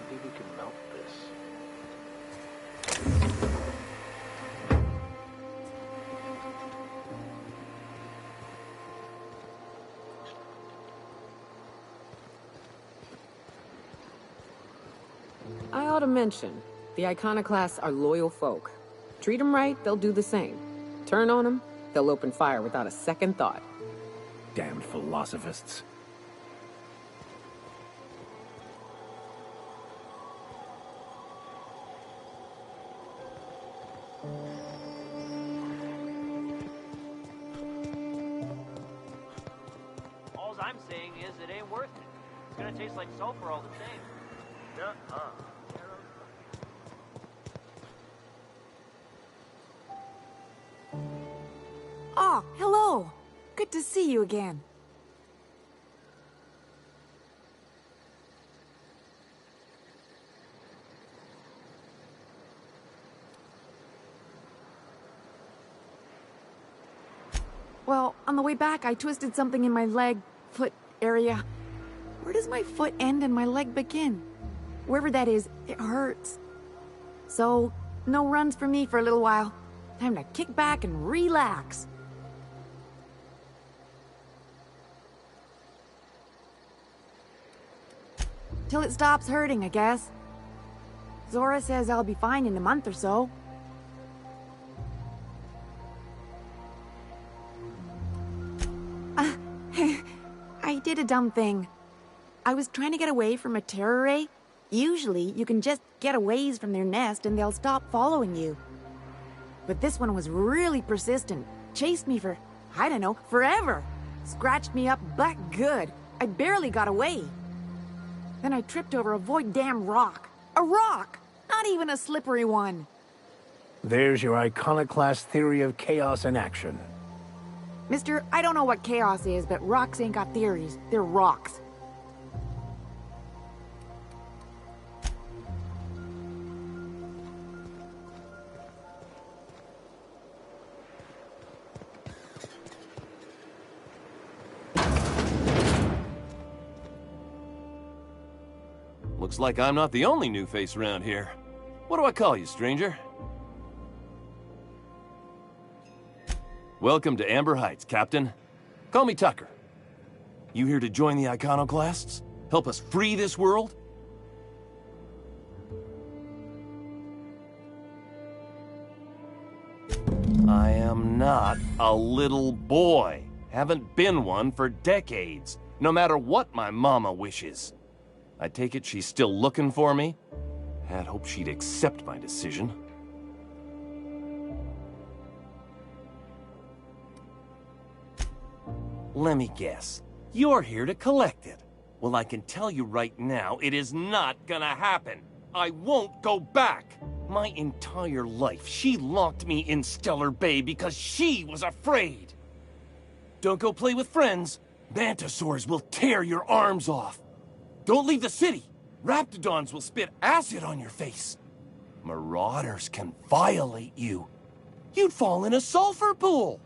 Maybe we can melt this. I ought to mention, the Iconoclasts are loyal folk. Treat them right, they'll do the same. Turn on them, they'll open fire without a second thought. Damned philosophists. All I'm saying is it ain't worth it. It's gonna taste like sulfur all the same. Nuh-uh. Oh, hello. Good to see you again. Well, on the way back, I twisted something in my leg, foot area. Where does my foot end and my leg begin? Wherever that is, it hurts. So, no runs for me for a little while. Time to kick back and relax. Till it stops hurting, I guess. Zora says I'll be fine in a month or so. I did a dumb thing. I was trying to get away from a terror ray. Usually, you can just get away from their nest and they'll stop following you. But this one was really persistent. Chased me for, I don't know, forever. Scratched me up black good. I barely got away. Then I tripped over a void damn rock. A rock! Not even a slippery one. There's your iconoclast theory of chaos in action. Mister, I don't know what chaos is, but rocks ain't got theories. They're rocks. Looks like I'm not the only new face around here. What do I call you, stranger? Welcome to Amber Heights, Captain. Call me Tucker. You here to join the Iconoclasts? Help us free this world? I am not a little boy. Haven't been one for decades, no matter what my mama wishes. I take it she's still looking for me? Had hoped she'd accept my decision. Let me guess. You're here to collect it. Well, I can tell you right now, it is not gonna happen. I won't go back. My entire life, she locked me in Stellar Bay because she was afraid. Don't go play with friends. Mantisaurs will tear your arms off. Don't leave the city. Raptidons will spit acid on your face. Marauders can violate you. You'd fall in a sulfur pool.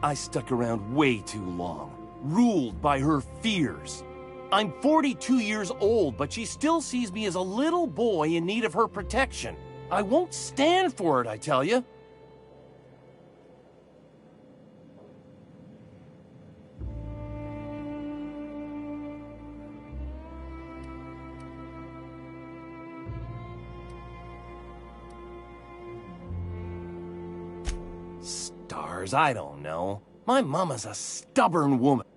I stuck around way too long, ruled by her fears. I'm 42 years old, but she still sees me as a little boy in need of her protection. I won't stand for it, I tell you. Stars, I don't know. My mama's a stubborn woman.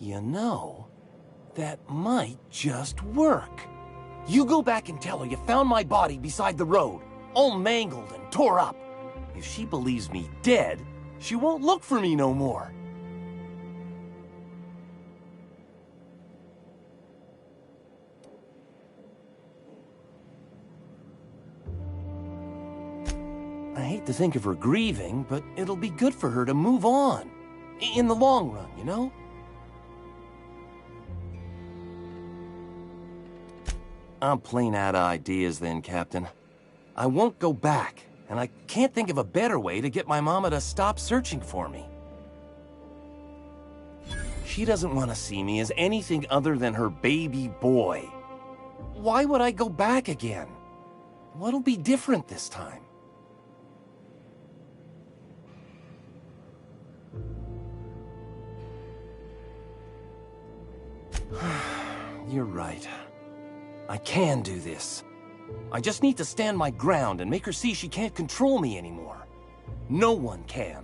You know, that might just work. You go back and tell her you found my body beside the road, all mangled and tore up. If she believes me dead, she won't look for me no more. I hate to think of her grieving, but it'll be good for her to move on. In the long run, you know? I'm plain out of ideas then, Captain. I won't go back, and I can't think of a better way to get my mama to stop searching for me. She doesn't want to see me as anything other than her baby boy. Why would I go back again? What'll be different this time? You're right. I can do this. I just need to stand my ground and make her see she can't control me anymore. No one can.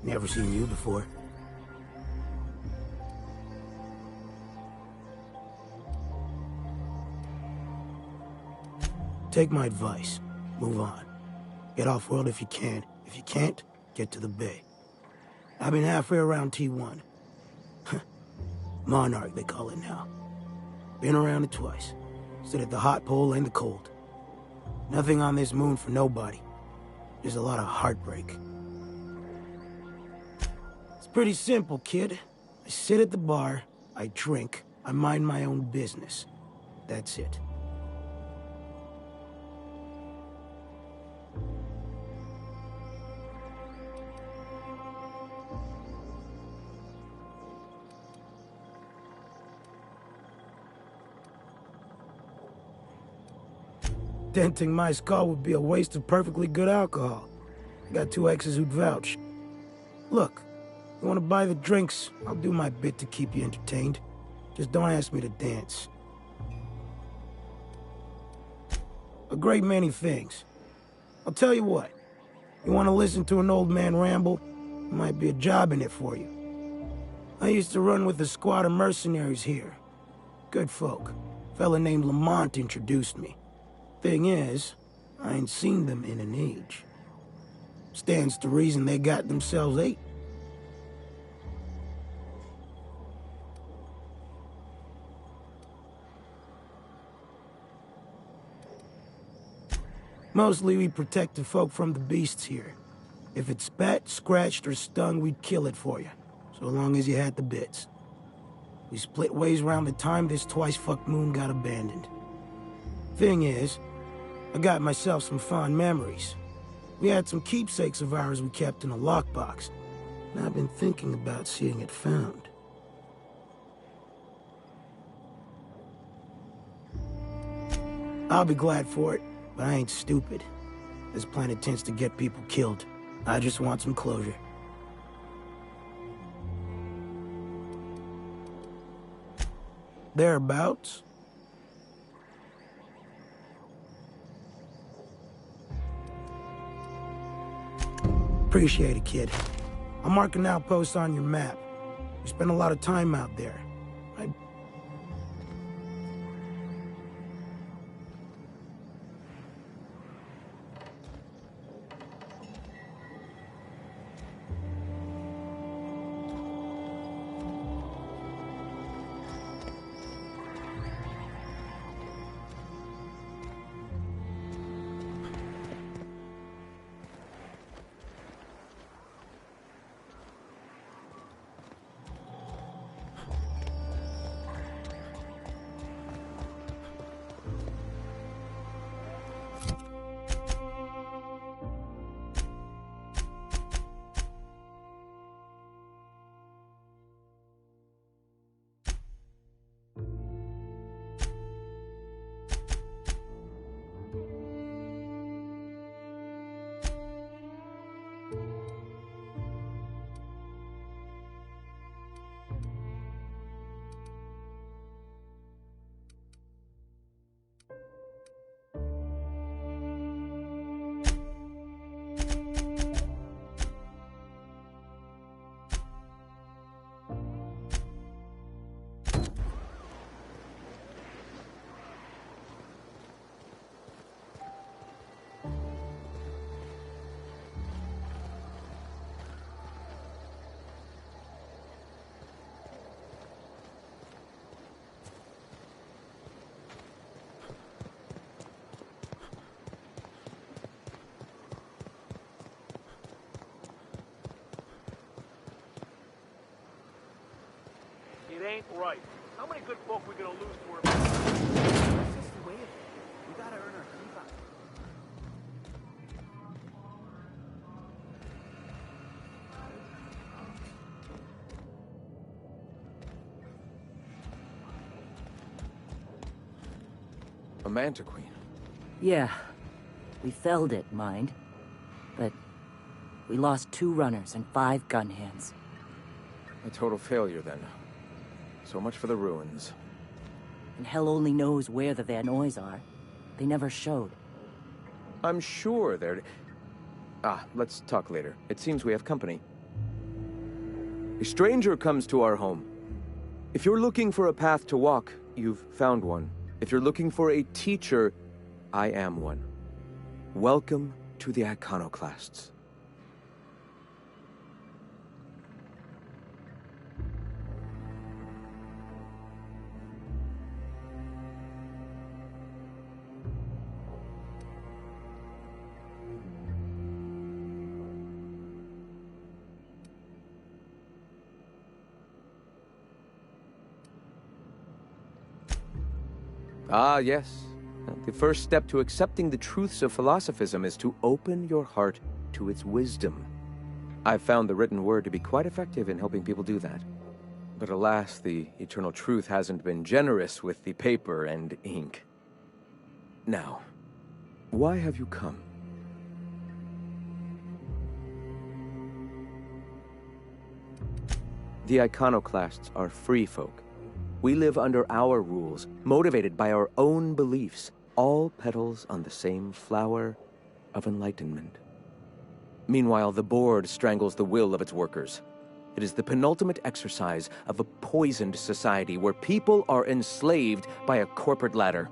Never seen you before. Take my advice. Move on. Get off-world if you can. If you can't, get to the bay. I've been halfway around T1. Monarch, they call it now. Been around it twice. Stood at the hot pole and the cold. Nothing on this moon for nobody. Just a lot of heartbreak. It's pretty simple, kid. I sit at the bar, I drink, I mind my own business. That's it. Denting my skull would be a waste of perfectly good alcohol. I got 2 exes who'd vouch. Look, you want to buy the drinks, I'll do my bit to keep you entertained. Just don't ask me to dance. A great many things. I'll tell you what, you want to listen to an old man ramble? There might be a job in it for you. I used to run with a squad of mercenaries here. Good folk. A fella named Lamont introduced me. Thing is, I ain't seen them in an age. Stands to reason they got themselves ate. Mostly we protect the folk from the beasts here. If it spat, scratched, or stung, we'd kill it for you. So long as you had the bits. We split ways around the time this twice-fucked moon got abandoned. Thing is, I got myself some fond memories. We had some keepsakes of ours we kept in a lockbox, and I've been thinking about seeing it found. I'll be glad for it, but I ain't stupid. This planet tends to get people killed. I just want some closure. Thereabouts. Appreciate it, kid. I'll mark an outpost on your map. You spend a lot of time out there. It ain't right. How many good folk we gonna lose to her? That's just the way it is. We gotta earn our keep out. A Manta Queen. Yeah. We felled it, mind. But we lost 2 runners and 5 gun hands. A total failure, then. So much for the ruins. And hell only knows where the Vanoys are. They never showed. I'm sure they're... Ah, let's talk later. It seems we have company. A stranger comes to our home. If you're looking for a path to walk, you've found one. If you're looking for a teacher, I am one. Welcome to the Iconoclasts. Ah, yes. The first step to accepting the truths of philosophism is to open your heart to its wisdom. I've found the written word to be quite effective in helping people do that. But alas, the eternal truth hasn't been generous with the paper and ink. Now, why have you come? The Iconoclasts are free folk. We live under our rules, motivated by our own beliefs, all petals on the same flower of enlightenment. Meanwhile, the board strangles the will of its workers. It is the penultimate exercise of a poisoned society where people are enslaved by a corporate ladder.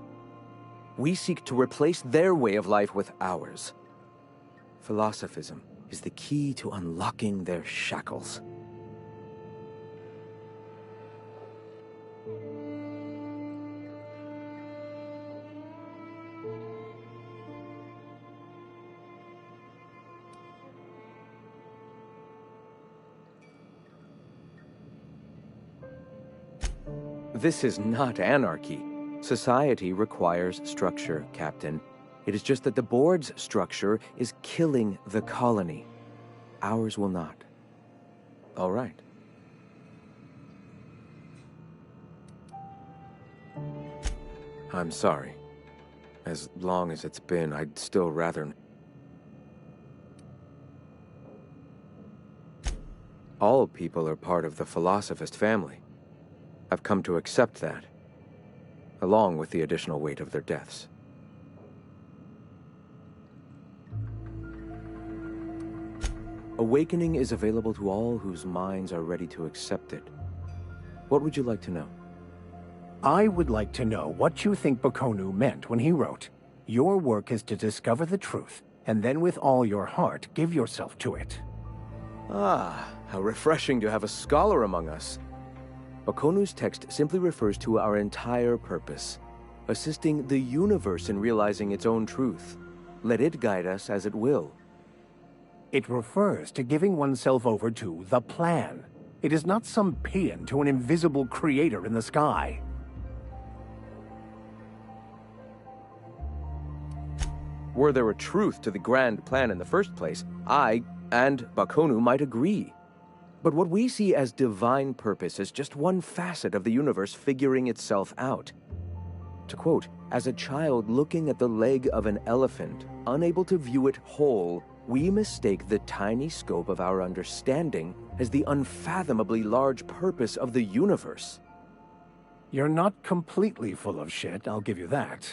We seek to replace their way of life with ours. Philosophism is the key to unlocking their shackles. This is not anarchy. Society requires structure, Captain. It is just that the board's structure is killing the colony. Ours will not. All right. I'm sorry. As long as it's been, I'd still rather... All people are part of the Philosophist family. I've come to accept that, along with the additional weight of their deaths. Awakening is available to all whose minds are ready to accept it. What would you like to know? I would like to know what you think Bakonu meant when he wrote, "Your work is to discover the truth, and then with all your heart give yourself to it." Ah, how refreshing to have a scholar among us. Bakonu's text simply refers to our entire purpose, assisting the universe in realizing its own truth. Let it guide us as it will. It refers to giving oneself over to the plan. It is not some paean to an invisible creator in the sky. Were there a truth to the grand plan in the first place, I and Bakonu might agree. But what we see as divine purpose is just one facet of the universe figuring itself out. To quote, "As a child looking at the leg of an elephant, unable to view it whole, we mistake the tiny scope of our understanding as the unfathomably large purpose of the universe." You're not completely full of shit, I'll give you that.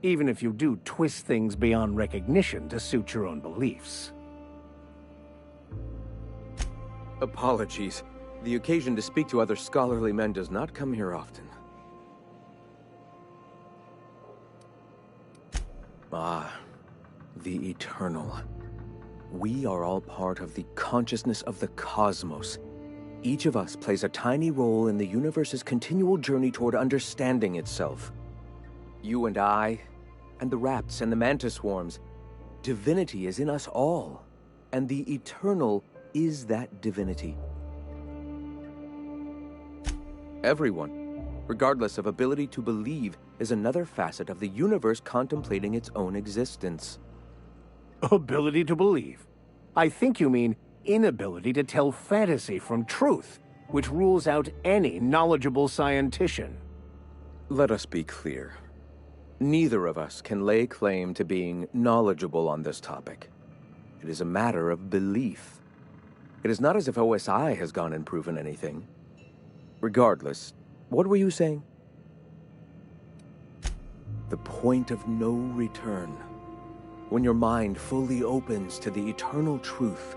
Even if you do twist things beyond recognition to suit your own beliefs. Apologies. The occasion to speak to other scholarly men does not come here often. Ah, the Eternal. We are all part of the consciousness of the cosmos. Each of us plays a tiny role in the universe's continual journey toward understanding itself. You and I, and the rats and the mantis swarms. Divinity is in us all, and the Eternal is that divinity. Everyone, regardless of ability to believe, is another facet of the universe contemplating its own existence. Ability to believe? I think you mean inability to tell fantasy from truth, which rules out any knowledgeable scientician. Let us be clear. Neither of us can lay claim to being knowledgeable on this topic. It is a matter of belief. It is not as if OSI has gone and proven anything. Regardless, what were you saying? The point of no return. When your mind fully opens to the eternal truth,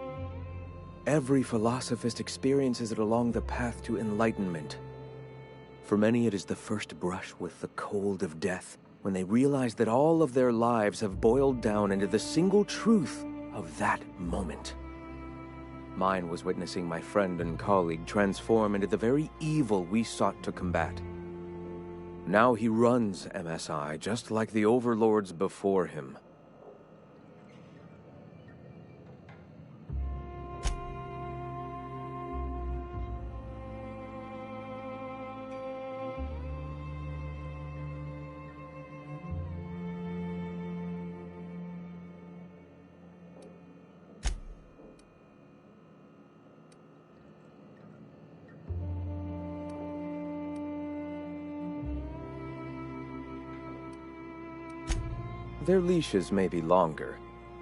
Every philosophist experiences it along the path to enlightenment. For many, it is the first brush with the cold of death, when they realize that all of their lives have boiled down into the single truth of that moment. Mine was witnessing my friend and colleague transform into the very evil we sought to combat. Now he runs MSI just like the overlords before him. Their leashes may be longer,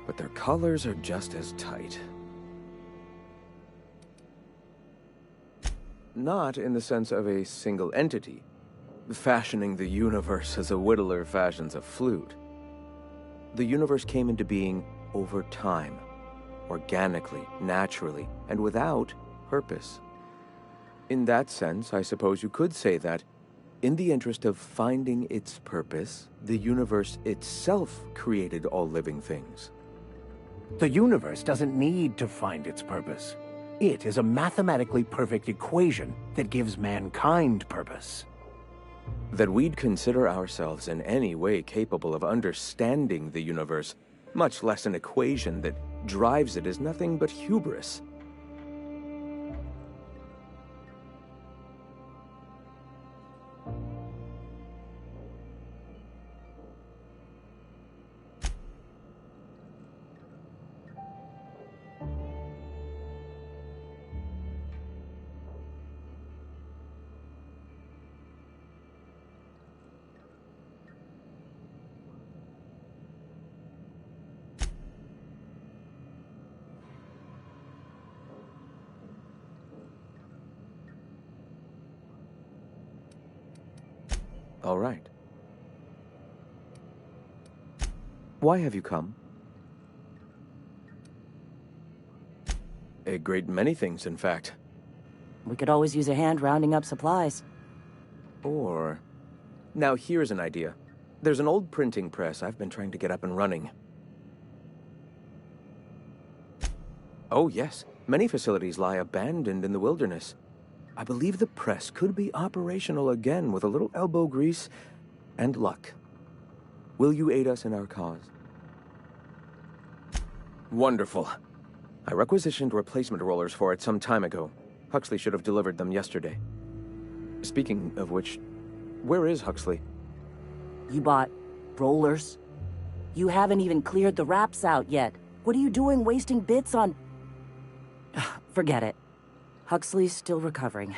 but their collars are just as tight. Not in the sense of a single entity, fashioning the universe as a whittler fashions a flute. The universe came into being over time, organically, naturally, and without purpose. In that sense, I suppose you could say that, in the interest of finding its purpose, the universe itself created all living things. The universe doesn't need to find its purpose. It is a mathematically perfect equation that gives mankind purpose. That we'd consider ourselves in any way capable of understanding the universe, much less an equation that drives it, is nothing but hubris. All right. Why have you come? A great many things, in fact. We could always use a hand rounding up supplies. Or... Now here's an idea. There's an old printing press I've been trying to get up and running. Oh yes, many facilities lie abandoned in the wilderness. I believe the press could be operational again with a little elbow grease and luck. Will you aid us in our cause? Wonderful. I requisitioned replacement rollers for it some time ago. Huxley should have delivered them yesterday. Speaking of which, where is Huxley? You bought rollers? You haven't even cleared the wraps out yet. What are you doing wasting bits on... Forget it. Huxley's still recovering.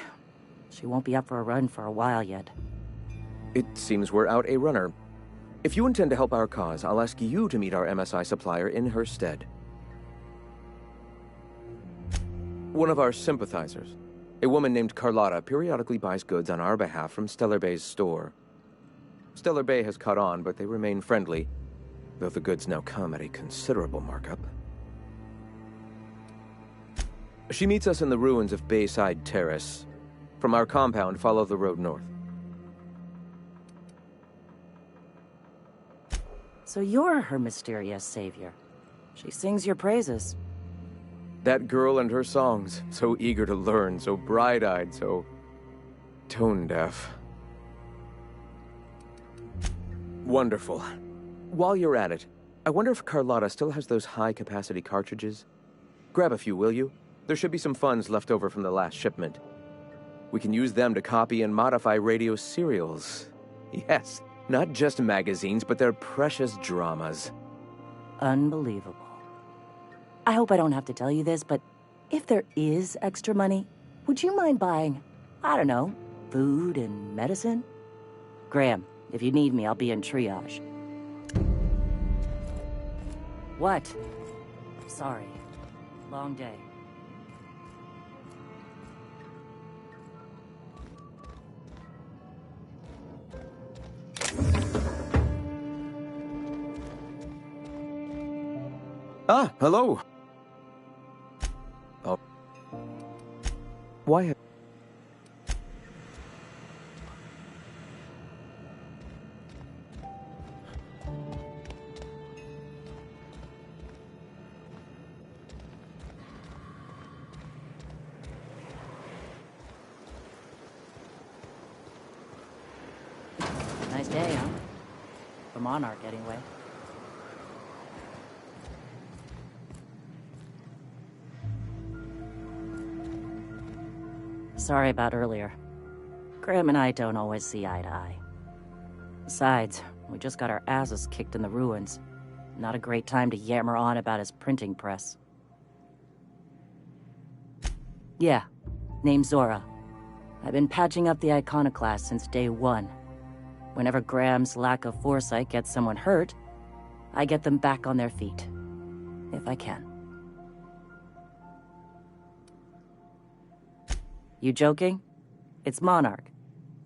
She won't be up for a run for a while yet. It seems we're out a runner. If you intend to help our cause, I'll ask you to meet our MSI supplier in her stead. One of our sympathizers, a woman named Carlotta, periodically buys goods on our behalf from Stellar Bay's store. Stellar Bay has caught on, but they remain friendly, though the goods now come at a considerable markup. She meets us in the ruins of Bayside Terrace. From our compound, follow the road north. So you're her mysterious savior. She sings your praises. That girl and her songs, so eager to learn, so bright-eyed, so tone-deaf. Wonderful. While you're at it, I wonder if Carlotta still has those high-capacity cartridges? Grab a few, will you? There should be some funds left over from the last shipment. We can use them to copy and modify radio serials. Yes, not just magazines, but their precious dramas. Unbelievable. I hope I don't have to tell you this, but if there is extra money, would you mind buying, I don't know, food and medicine? Graham, if you need me, I'll be in triage. What? Sorry. Long day. Ah, hello. Oh, The Monarch, anyway. Sorry about earlier. Graham and I don't always see eye to eye. Besides, we just got our asses kicked in the ruins. Not a great time to yammer on about his printing press. Yeah, name's Zora. I've been patching up the Iconoclast since day one. Whenever Graham's lack of foresight gets someone hurt, I get them back on their feet. If I can. You joking? It's Monarch.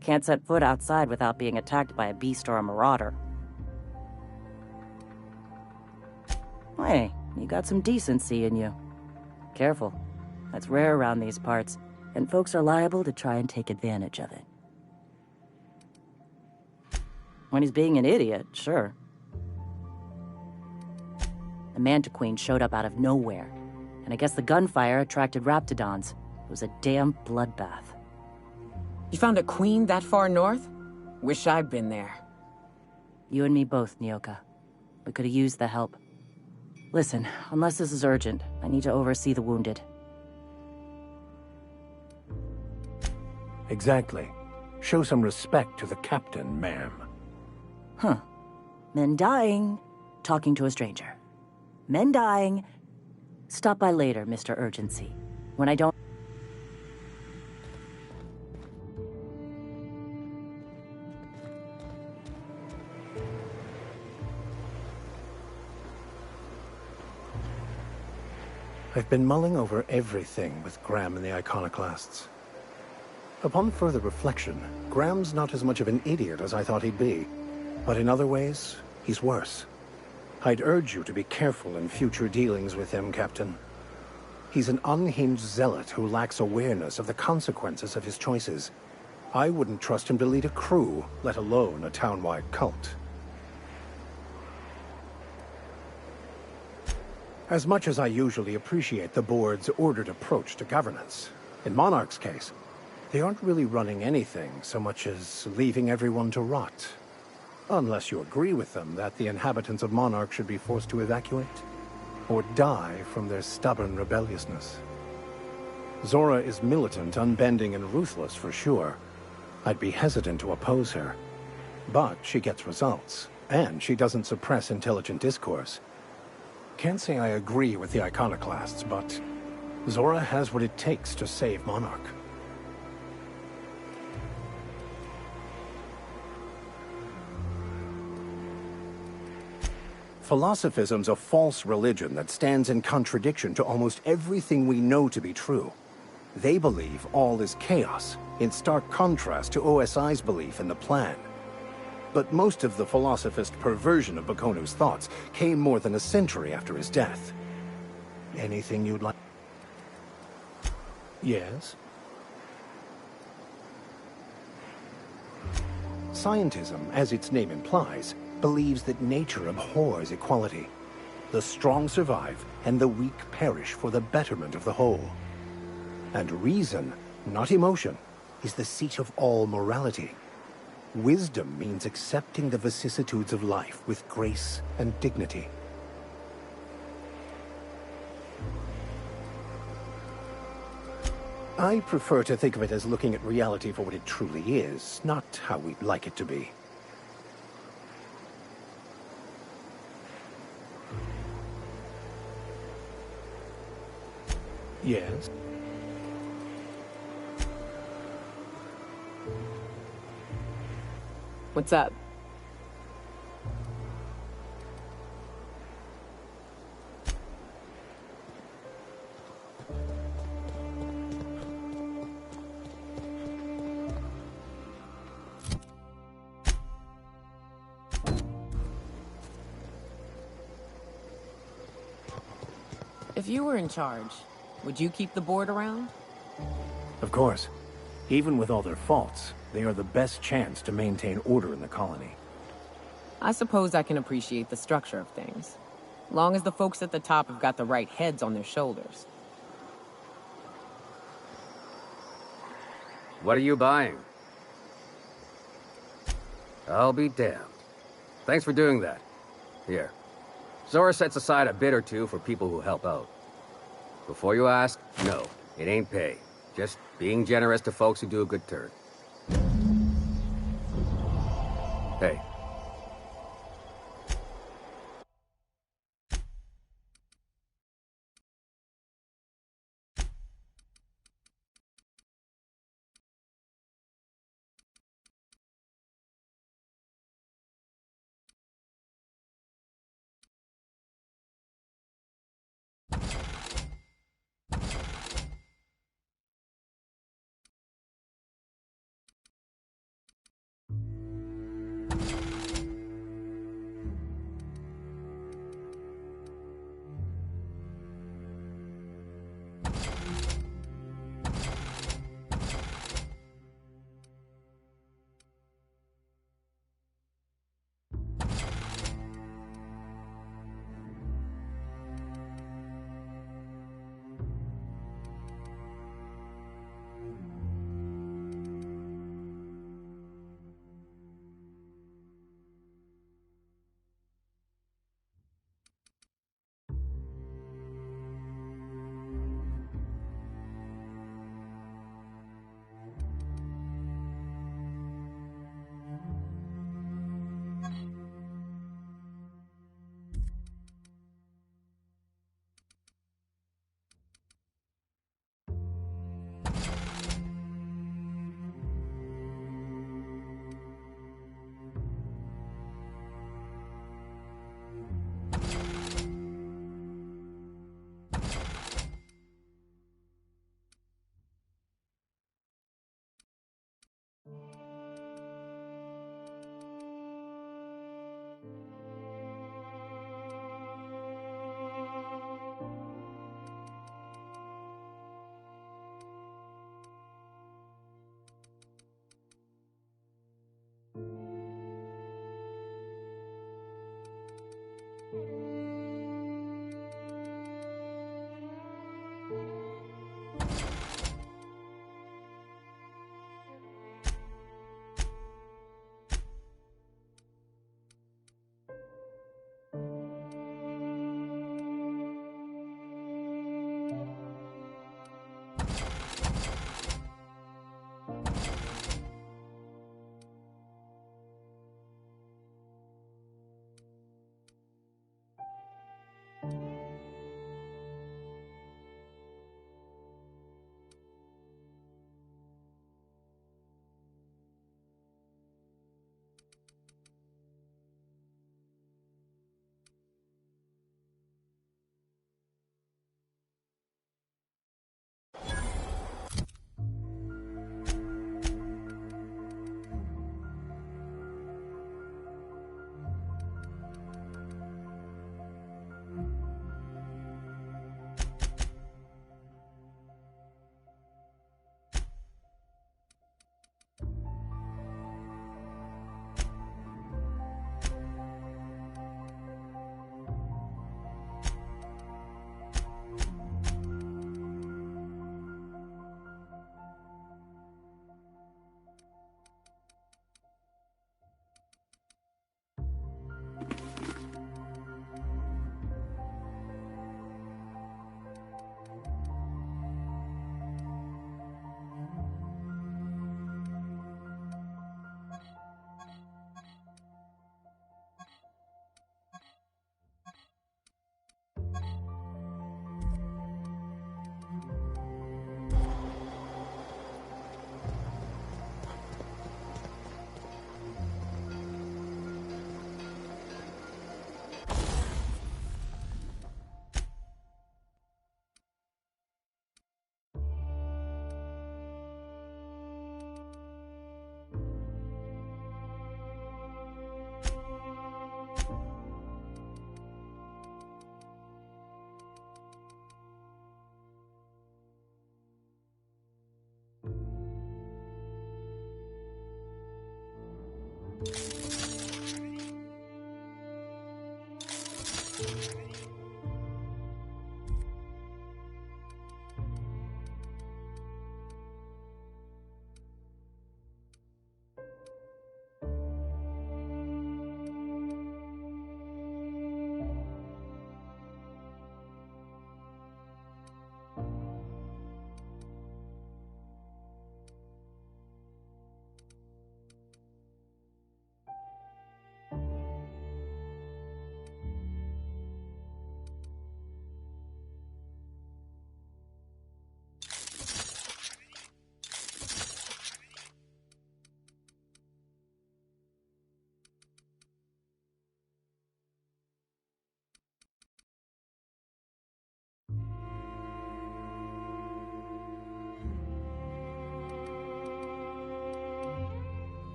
Can't set foot outside without being attacked by a beast or a marauder. Hey, you got some decency in you. Careful. That's rare around these parts, and folks are liable to try and take advantage of it. When he's being an idiot, sure. The Mantiqueen showed up out of nowhere, and I guess the gunfire attracted Raptidons. It was a damn bloodbath. You found a queen that far north? Wish I'd been there. You and me both, Nyoka. We could have used the help. Listen, unless this is urgent, I need to oversee the wounded. Exactly. Show some respect to the captain, ma'am. Huh. Men dying, talking to a stranger. Men dying. Stop by later, Mr. Urgency. When I don't... I've been mulling over everything with Graham and the Iconoclasts. Upon further reflection, Graham's not as much of an idiot as I thought he'd be. But in other ways, he's worse. I'd urge you to be careful in future dealings with him, Captain. He's an unhinged zealot who lacks awareness of the consequences of his choices. I wouldn't trust him to lead a crew, let alone a town-wide cult. As much as I usually appreciate the board's ordered approach to governance, in Monarch's case, they aren't really running anything so much as leaving everyone to rot. Unless you agree with them that the inhabitants of Monarch should be forced to evacuate, or die from their stubborn rebelliousness. Zora is militant, unbending, and ruthless for sure. I'd be hesitant to oppose her. But she gets results, and she doesn't suppress intelligent discourse. Can't say I agree with the Iconoclasts, but Zora has what it takes to save Monarch. Philosophism's a false religion that stands in contradiction to almost everything we know to be true. They believe all is chaos, in stark contrast to OSI's belief in the plan. But most of the philosophist perversion of Bakonu's thoughts came more than a century after his death. Anything you'd like? Yes? Scientism, as its name implies, believes that nature abhors equality. The strong survive, and the weak perish for the betterment of the whole. And reason, not emotion, is the seat of all morality. Wisdom means accepting the vicissitudes of life with grace and dignity. I prefer to think of it as looking at reality for what it truly is, not how we'd like it to be. Yes? What's up? If you were in charge, would you keep the board around? Of course. Even with all their faults, they are the best chance to maintain order in the colony. I suppose I can appreciate the structure of things. Long as the folks at the top have got the right heads on their shoulders. What are you buying? I'll be damned. Thanks for doing that. Here. Zora sets aside a bit or two for people who help out. Before you ask, no, it ain't pay. Just being generous to folks who do a good turn. Hey.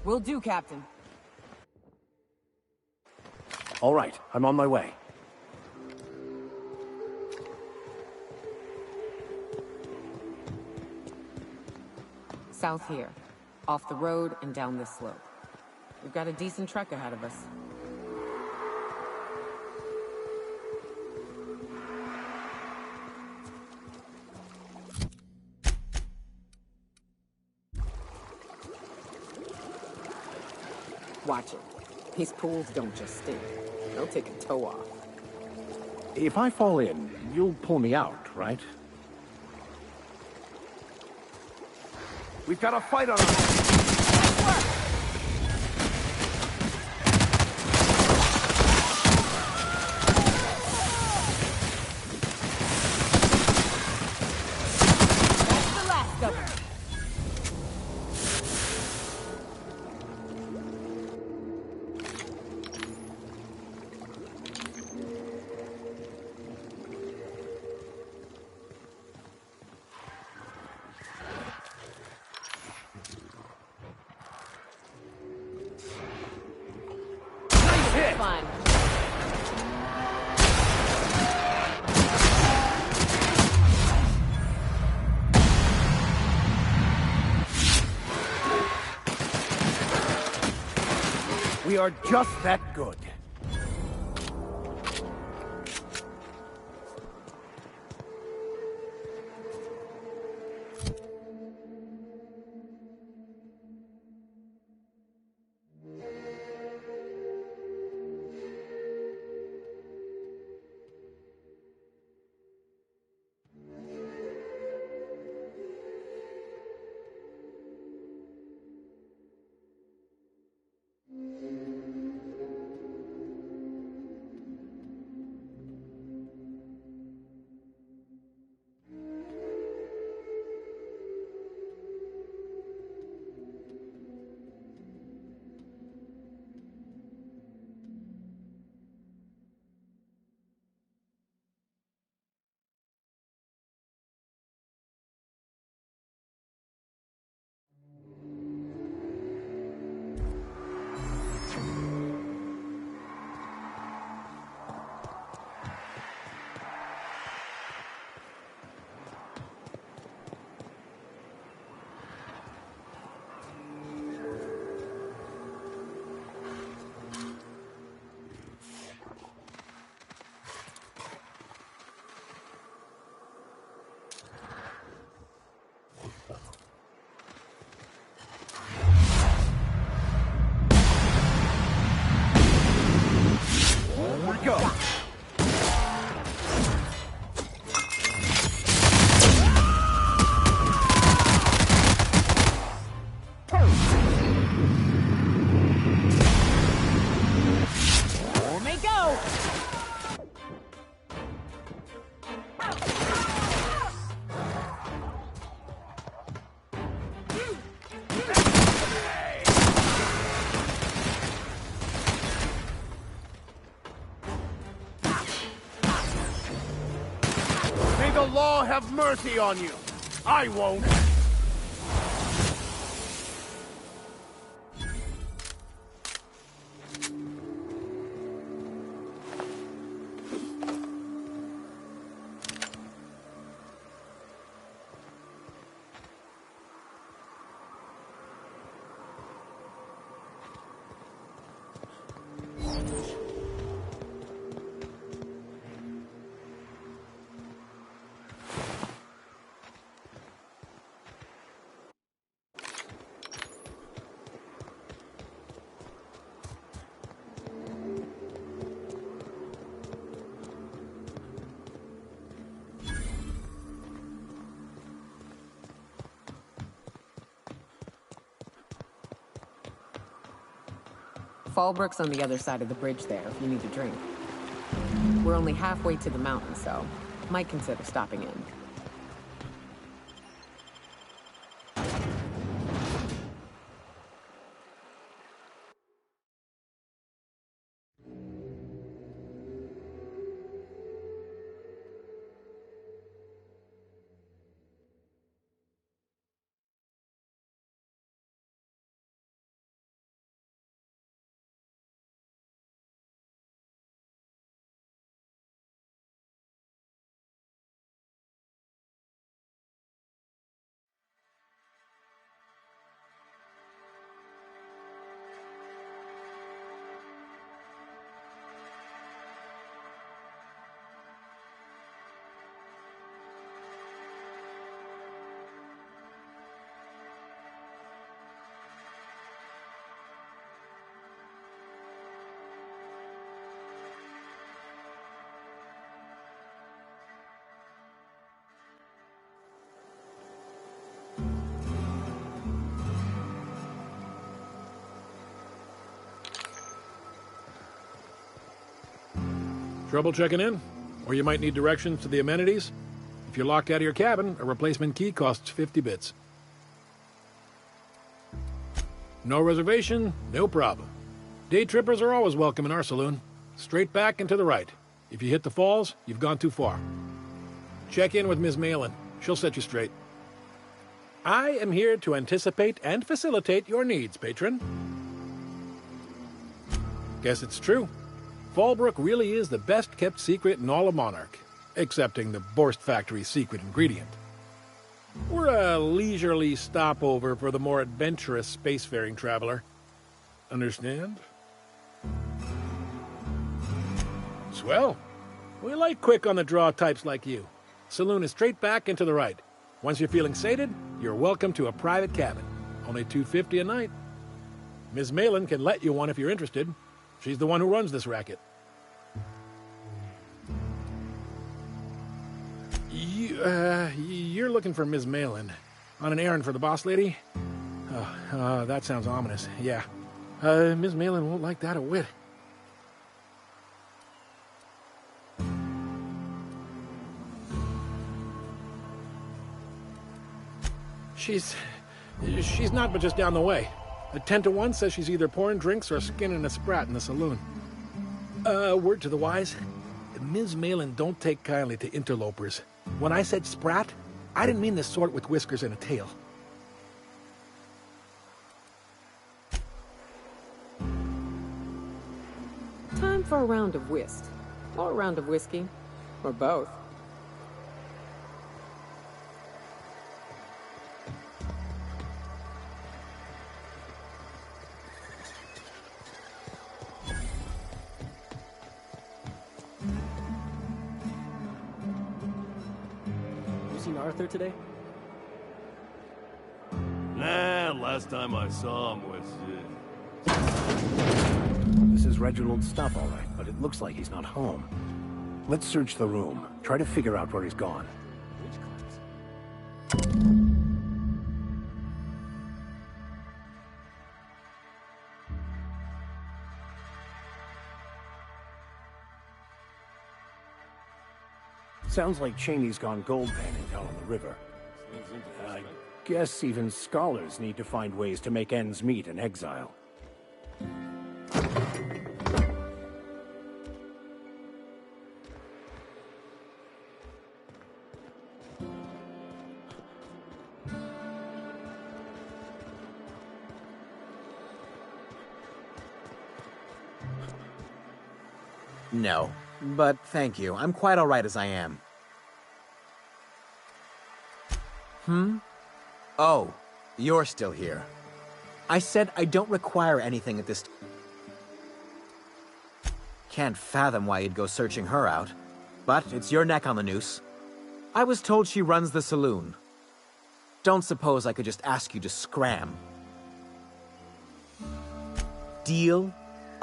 Will do, Captain. All right, I'm on my way. South here. Off the road and down this slope. We've got a decent trek ahead of us. Watch it. These pools don't just stink. They'll take a toe off. If I fall in, you'll pull me out, right? We've got a fight on our hands. That's the last of them. Fun. We are just that good. law have mercy on you. I won't. Fallbrook's on the other side of the bridge there if you need a drink. We're only halfway to the mountain, so might consider stopping in. Trouble checking in? Or you might need directions to the amenities? If you're locked out of your cabin, a replacement key costs 50 bits. No reservation? No problem. Day trippers are always welcome in our saloon. Straight back and to the right. If you hit the falls, you've gone too far. Check in with Ms. Malin. She'll set you straight. I am here to anticipate and facilitate your needs, patron. Guess it's true. Fallbrook really is the best-kept secret in all of Monarch, excepting the Borst Factory's secret ingredient. We're a leisurely stopover for the more adventurous spacefaring traveler. Understand? Swell. We like quick-on-the-draw types like you. Saloon is straight back and to the right. Once you're feeling sated, you're welcome to a private cabin. Only $250 a night. Ms. Malin can let you one if you're interested. She's the one who runs this racket. You're looking for Ms. Malin. On an errand for the boss lady? Oh, that sounds ominous. Yeah. Ms. Malin won't like that a whit. She's not but just down the way. A 10 to 1 says she's either pouring drinks or skinning a sprat in the saloon. Word to the wise, Ms. Malin don't take kindly to interlopers. When I said sprat, I didn't mean the sort with whiskers and a tail. Time for a round of whist. Or a round of whiskey. Or both. Arthur today? Nah, last time I saw him was... This is Reginald's stuff, all right, but it looks like he's not home. Let's search the room. Try to figure out where he's gone. Sounds like Cheney's gone gold panning down on the river. I guess even scholars need to find ways to make ends meet in exile. No, but thank you. I'm quite all right as I am. Oh, you're still here. I said I don't require anything at this... Can't fathom why you'd go searching her out. But it's your neck on the noose. I was told she runs the saloon. Don't suppose I could just ask you to scram. Deal?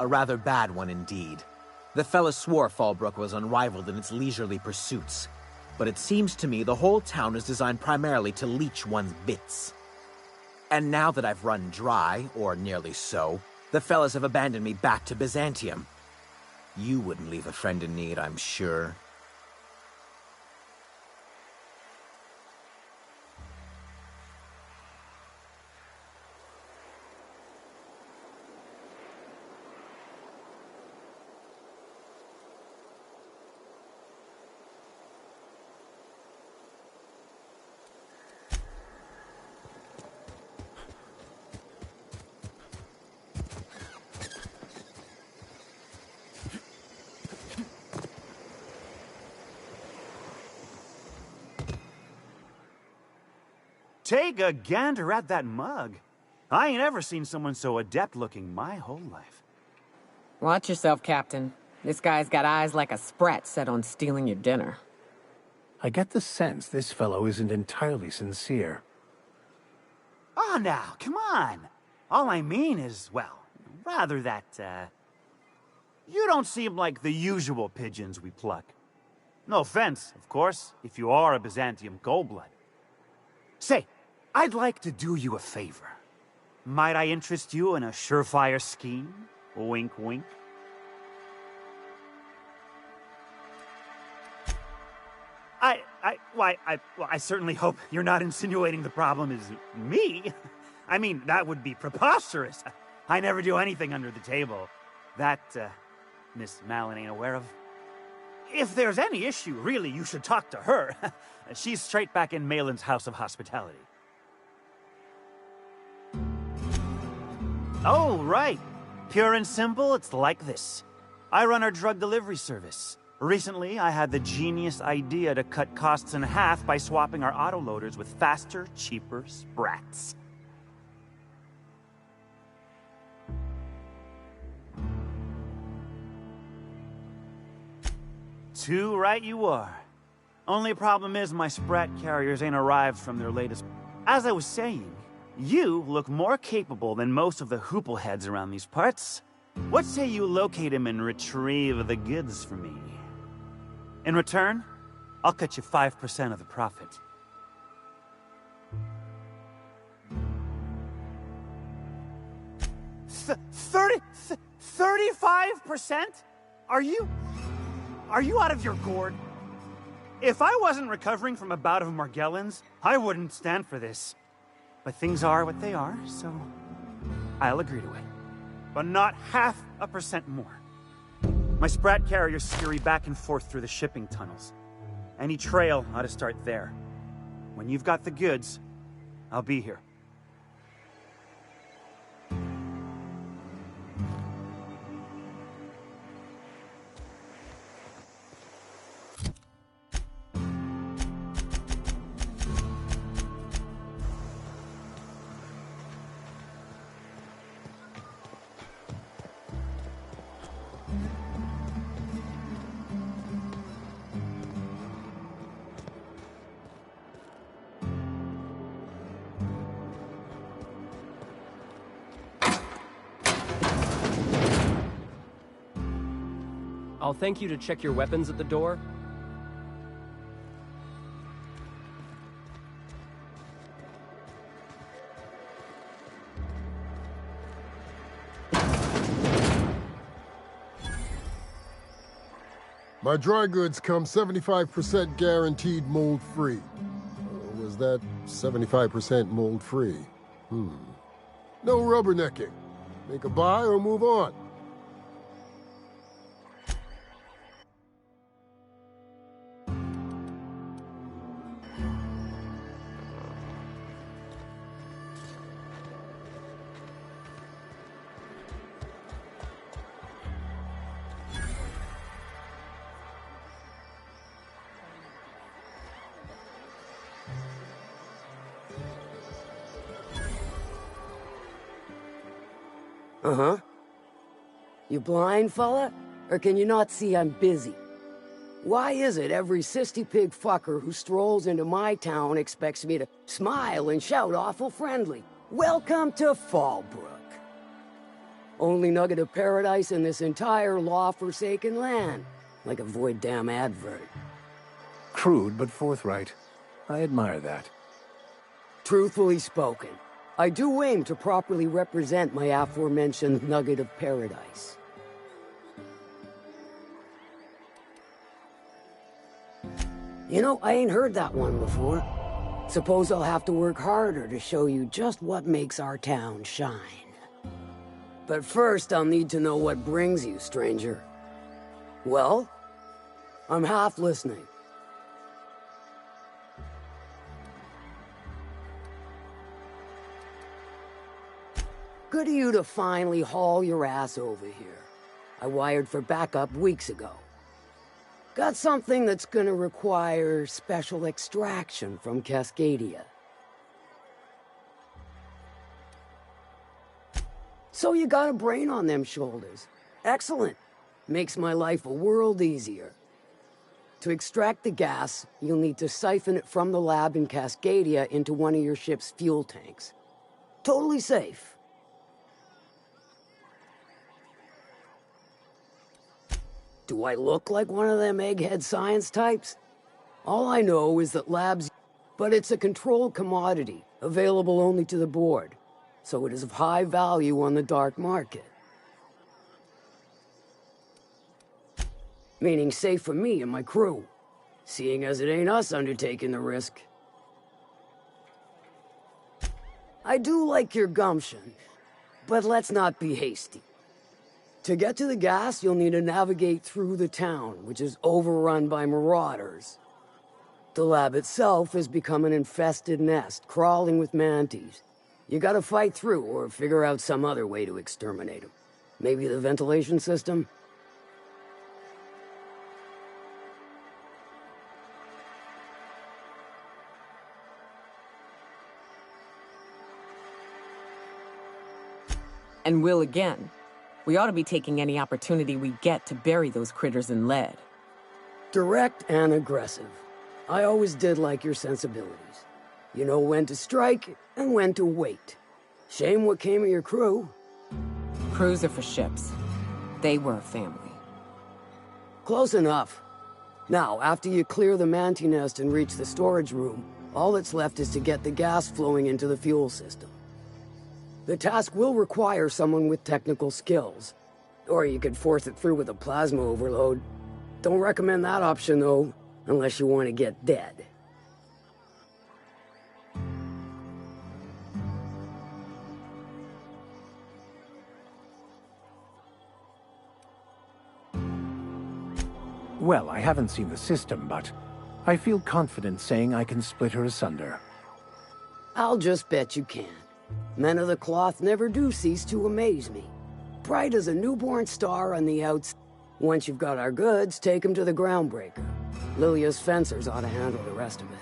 A rather bad one indeed. The fella swore Fallbrook was unrivaled in its leisurely pursuits. But it seems to me the whole town is designed primarily to leech one's bits. And now that I've run dry, or nearly so, the fellas have abandoned me back to Byzantium. You wouldn't leave a friend in need, I'm sure. Take a gander at that mug. I ain't ever seen someone so adept-looking my whole life. Watch yourself, Captain. This guy's got eyes like a sprat set on stealing your dinner. I get the sense this fellow isn't entirely sincere. Oh, now, come on. All I mean is, well, rather that, you don't seem like the usual pigeons we pluck. No offense, of course, if you are a Byzantium goldblood. Say, I'd like to do you a favor. Might I interest you in a surefire scheme? Wink, wink. I certainly hope you're not insinuating the problem is me. I mean, that would be preposterous. I never do anything under the table. That, Miss Malin ain't aware of. If there's any issue, really, you should talk to her. She's straight back in Malin's House of Hospitality. Oh, right. Pure and simple, it's like this. I run our drug delivery service. Recently, I had the genius idea to cut costs in half by swapping our autoloaders with faster, cheaper sprats. Too right you are. Only problem is my sprat carriers ain't arrived from their latest... As I was saying, you look more capable than most of the hoople heads around these parts. What say you locate him and retrieve the goods for me? In return, I'll cut you 5% of the profit. 35%? Are you out of your gourd? If I wasn't recovering from a bout of Margellans, I wouldn't stand for this. But things are what they are, so I'll agree to it. But not 0.5% more. My sprat carriers scurry back and forth through the shipping tunnels. Any trail ought to start there. When you've got the goods, I'll be here. I'll thank you to check your weapons at the door. My dry goods come 75% guaranteed mold-free. Was that 75% mold-free? No rubbernecking. Make a buy or move on. Uh-huh. You blind, fella? Or can you not see I'm busy? Why is it every sissy pig fucker who strolls into my town expects me to smile and shout awful friendly? Welcome to Fallbrook. Only nugget of paradise in this entire law-forsaken land. Like a void damn advert. Crude but forthright. I admire that. Truthfully spoken, I do aim to properly represent my aforementioned nugget of paradise. You know, I ain't heard that one before. Suppose I'll have to work harder to show you just what makes our town shine. But first, I'll need to know what brings you, stranger. Well, I'm half listening. Good of you to finally haul your ass over here. I wired for backup weeks ago. Got something that's gonna require special extraction from Cascadia. So you got a brain on them shoulders. Excellent. Makes my life a world easier. To extract the gas, you'll need to siphon it from the lab in Cascadia into one of your ship's fuel tanks. Totally safe. Do I look like one of them egghead science types? All I know is that labs... But it's a controlled commodity, available only to the board. So it is of high value on the dark market. Meaning safe for me and my crew, seeing as it ain't us undertaking the risk. I do like your gumption, but let's not be hasty. To get to the gas, you'll need to navigate through the town, which is overrun by marauders. The lab itself has become an infested nest, crawling with manties. You gotta fight through, or figure out some other way to exterminate them. Maybe the ventilation system? And will again. We ought to be taking any opportunity we get to bury those critters in lead. Direct and aggressive. I always did like your sensibilities. You know when to strike and when to wait. Shame what came of your crew. Crews are for ships. They were a family. Close enough. Now, after you clear the manti nest and reach the storage room, all that's left is to get the gas flowing into the fuel system. The task will require someone with technical skills. Or you could force it through with a plasma overload. Don't recommend that option, though, unless you want to get dead. Well, I haven't seen the system, but I feel confident saying I can split her asunder. I'll just bet you can. Men of the cloth never do cease to amaze me. Bright as a newborn star on the outs. Once you've got our goods, take them to the groundbreaker. Lilia's fencers ought to handle the rest of it.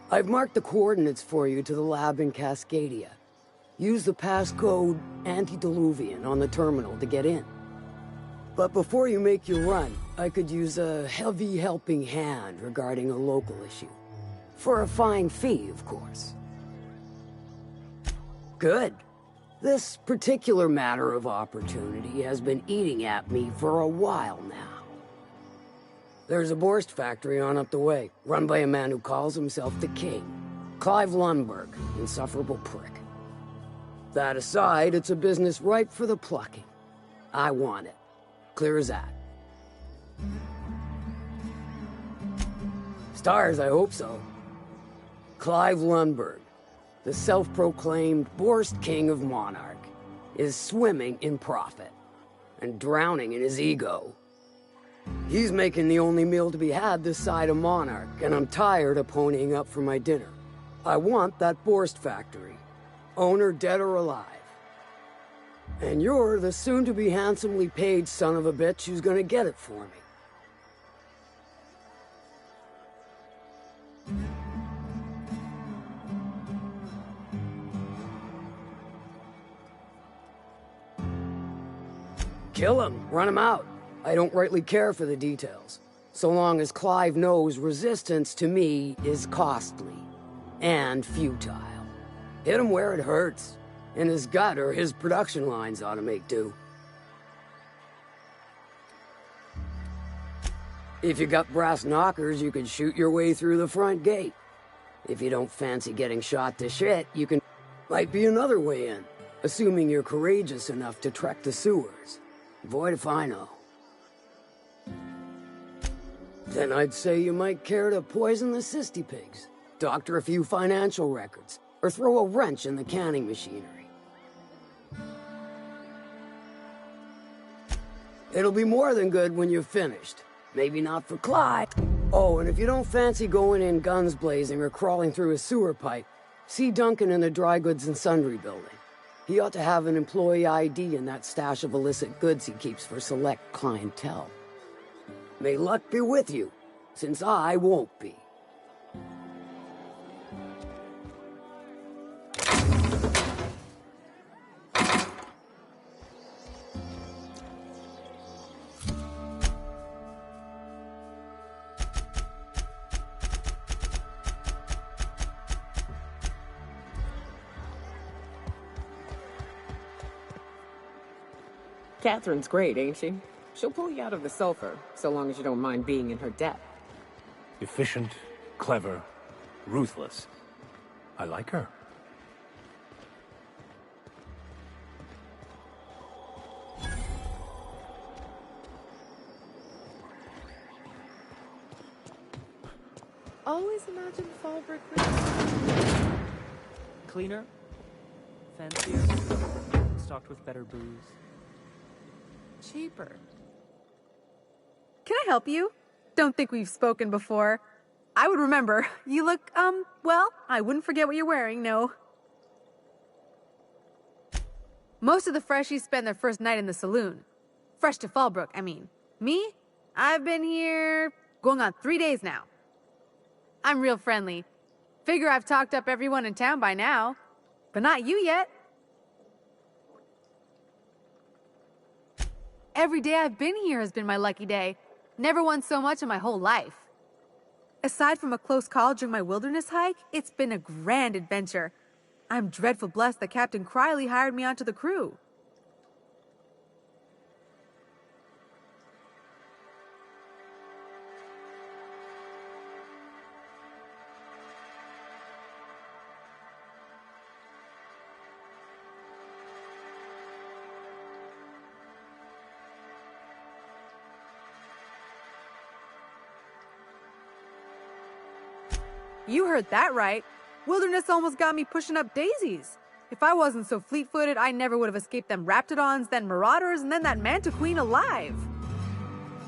I've marked the coordinates for you to the lab in Cascadia. Use the passcode Antediluvian on the terminal to get in. But before you make your run, I could use a heavy helping hand regarding a local issue. For a fine fee, of course. Good. This particular matter of opportunity has been eating at me for a while now. There's a Borst factory on up the way, run by a man who calls himself the King. Clive Lundberg, insufferable prick. That aside, it's a business ripe for the plucking. I want it. Clear as that. Stars, I hope so. Clive Lundberg, the self-proclaimed Borst King of Monarch, is swimming in profit and drowning in his ego. He's making the only meal to be had this side of Monarch, and I'm tired of ponying up for my dinner. I want that Borst factory, owner dead or alive. And you're the soon-to-be handsomely paid son of a bitch who's gonna get it for me. Kill him, run him out. I don't rightly care for the details. So long as Clive knows resistance to me is costly and futile. Hit him where it hurts. In his gut or his production lines ought to make do. If you got brass knockers, you can shoot your way through the front gate. If you don't fancy getting shot to shit, you can... Might be another way in, assuming you're courageous enough to trek the sewers. Void if I know. Then I'd say you might care to poison the cysty pigs, doctor a few financial records, or throw a wrench in the canning machinery. It'll be more than good when you're finished. Maybe not for Clive. Oh, and if you don't fancy going in guns blazing or crawling through a sewer pipe, see Duncan in the dry goods and sundry building. He ought to have an employee ID in that stash of illicit goods he keeps for select clientele. May luck be with you, since I won't be. Catherine's great, ain't she? She'll pull you out of the sulfur, so long as you don't mind being in her debt. Efficient, clever, ruthless. I like her. Always imagine Fallbrook Cleaner, fancier, stocked with better booze. cheaper. Can I help you? Don't think we've spoken before. I would remember. You look, well, I wouldn't forget what you're wearing, no. Most of the freshies spend their first night in the saloon. Fresh to Fallbrook, I mean. Me? I've been here going on 3 days now. I'm real friendly. Figure I've talked up everyone in town by now. But not you yet. Every day I've been here has been my lucky day. Never won so much in my whole life. Aside from a close call during my wilderness hike, it's been a grand adventure. I'm dreadful blessed that Captain Criley hired me onto the crew. You heard that right. Wilderness almost got me pushing up daisies. If I wasn't so fleet-footed, I never would have escaped them Raptidons, then Marauders, and then that Mantiqueen alive.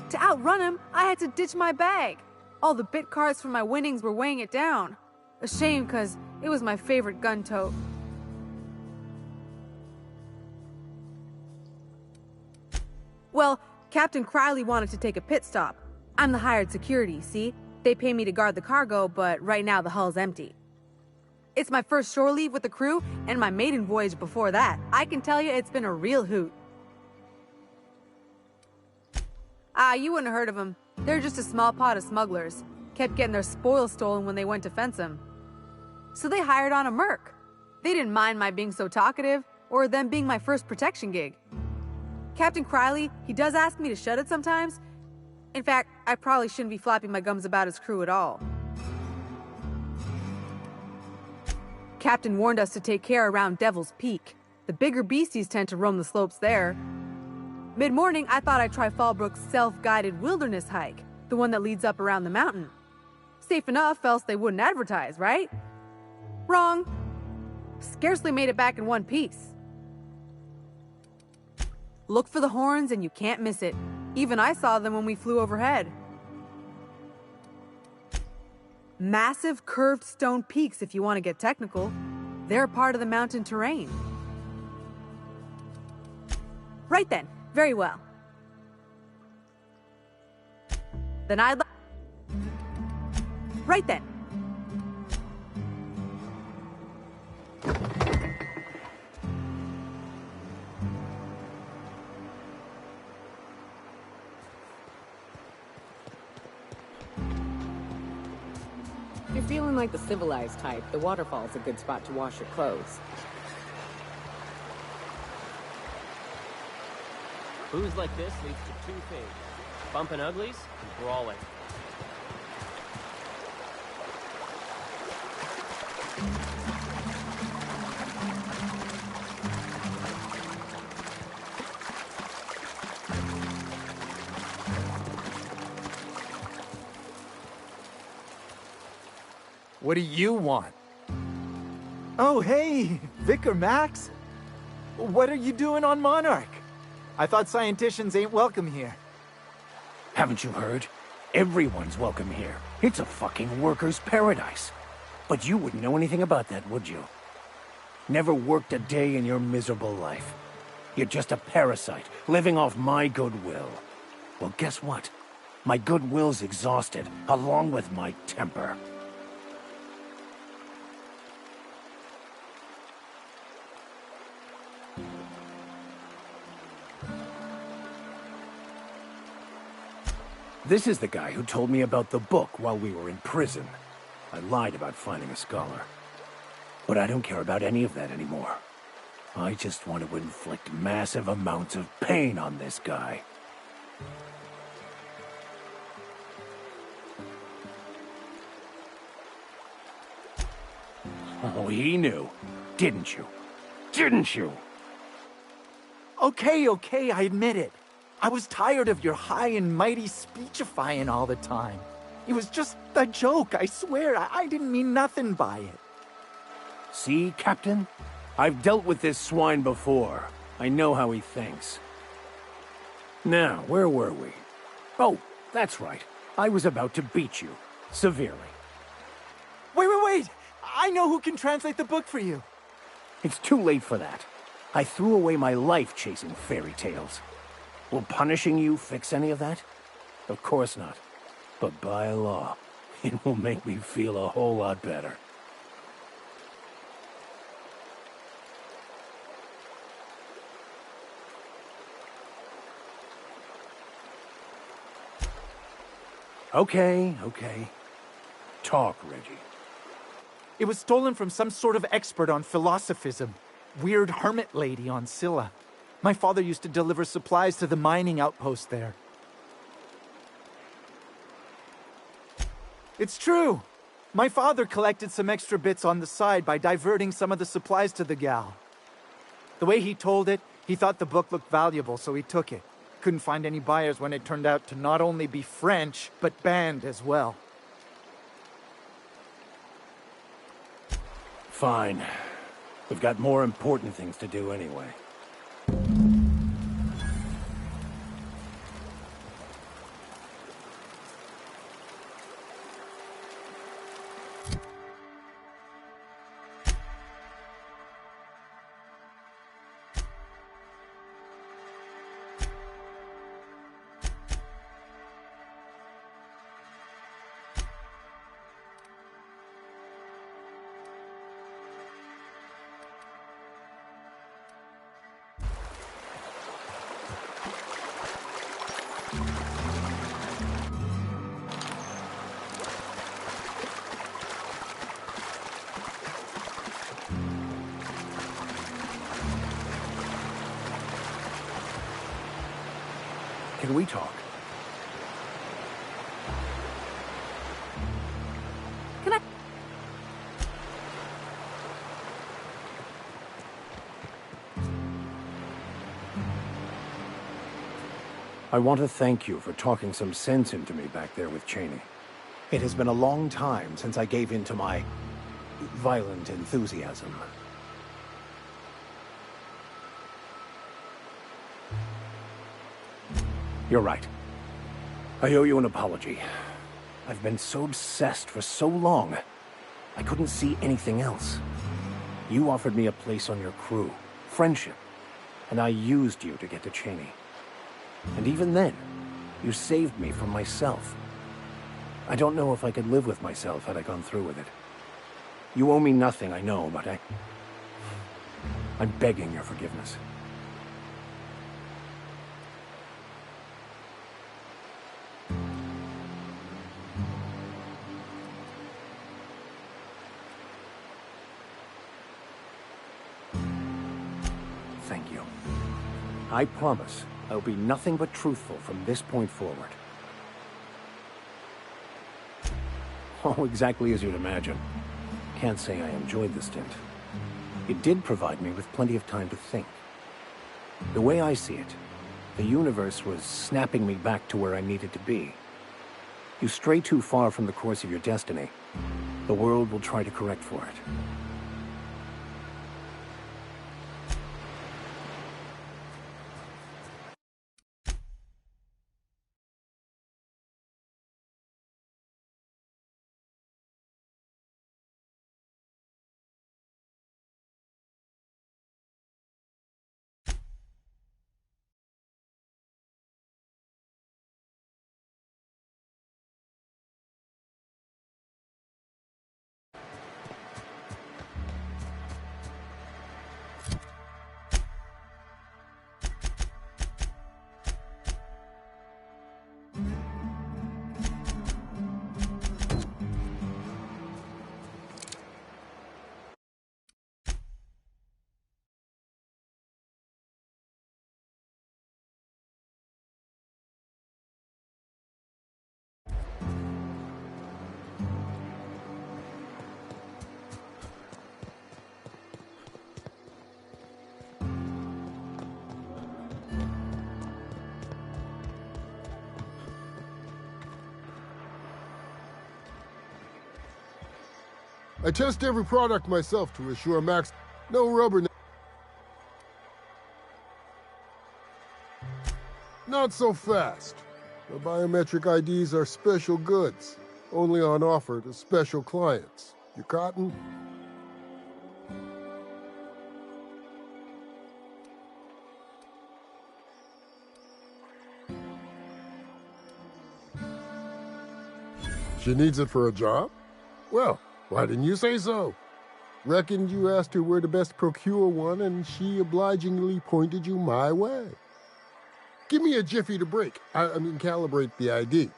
To outrun him, I had to ditch my bag. All the bit cards from my winnings were weighing it down. A shame, because it was my favorite gun tote. Well, Captain Criley wanted to take a pit stop. I'm the hired security, see? They pay me to guard the cargo, but right now the hull's empty. It's my first shore leave with the crew, and my maiden voyage before that. I can tell you it's been a real hoot. You wouldn't have heard of them. They're just a small pot of smugglers. Kept getting their spoils stolen when they went to fence them. So they hired on a merc. They didn't mind my being so talkative, or them being my first protection gig. Captain Criley, he does ask me to shut it sometimes. In fact, I probably shouldn't be flapping my gums about his crew at all. Captain warned us to take care around Devil's Peak. The bigger beasties tend to roam the slopes there. Mid-morning, I thought I'd try Fallbrook's self-guided wilderness hike, the one that leads up around the mountain. Safe enough, else they wouldn't advertise, right? Wrong. Scarcely made it back in one piece. Look for the horns and you can't miss it. Even I saw them when we flew overhead. Massive curved stone peaks, if you want to get technical. They're part of the mountain terrain. Right then. Very well. Then I'd like... Right then. you're feeling like the civilized type, the waterfall's a good spot to wash your clothes. Booze like this leads to two things. Bumping uglies and brawling. What do you want? Oh, hey, Vicar Max. What are you doing on Monarch? I thought scienticians ain't welcome here. Haven't you heard? Everyone's welcome here. It's a fucking worker's paradise. But you wouldn't know anything about that, would you? Never worked a day in your miserable life. You're just a parasite, living off my goodwill. Well, guess what? My goodwill's exhausted, along with my temper. This is the guy who told me about the book while we were in prison. I lied about finding a scholar. But I don't care about any of that anymore. I just want to inflict massive amounts of pain on this guy. Oh, he knew. Didn't you? Didn't you? Okay, I admit it. I was tired of your high and mighty speechifying all the time. It was just a joke, I swear. I didn't mean nothing by it. See, Captain? I've dealt with this swine before. I know how he thinks. Now, where were we? Oh, that's right. I was about to beat you. Severely. Wait! I know who can translate the book for you. It's too late for that. I threw away my life chasing fairy tales. Will punishing you fix any of that? Of course not. But by law, it will make me feel a whole lot better. Okay. Talk, Reggie. It was stolen from some sort of expert on philosophism. Weird hermit lady on Scylla. My father used to deliver supplies to the mining outpost there. It's true. My father collected some extra bits on the side by diverting some of the supplies to the gal. The way he told it, he thought the book looked valuable, so he took it. Couldn't find any buyers when it turned out to not only be French, but banned as well. Fine. We've got more important things to do anyway. Can we talk? Can I? I want to thank you for talking some sense into me back there with Cheney. It has been a long time since I gave in to my violent enthusiasm. You're right. I owe you an apology. I've been so obsessed for so long, I couldn't see anything else. You offered me a place on your crew, friendship, and I used you to get to Cheney. And even then, you saved me from myself. I don't know if I could live with myself had I gone through with it. You owe me nothing, I know, but I'm begging your forgiveness. thank you. I promise I'll be nothing but truthful from this point forward. Oh, exactly as you'd imagine. Can't say I enjoyed the stint. It did provide me with plenty of time to think. The way I see it, the universe was snapping me back to where I needed to be. You stray too far from the course of your destiny, the world will try to correct for it. I test every product myself to assure max... No rubber... Not so fast. The biometric IDs are special goods, only on offer to special clients. You cotton? She needs it for a job? Well, why didn't you say so? Reckoned you asked her where to best procure one, and she obligingly pointed you my way. Give me a jiffy to break. I mean, calibrate the ID.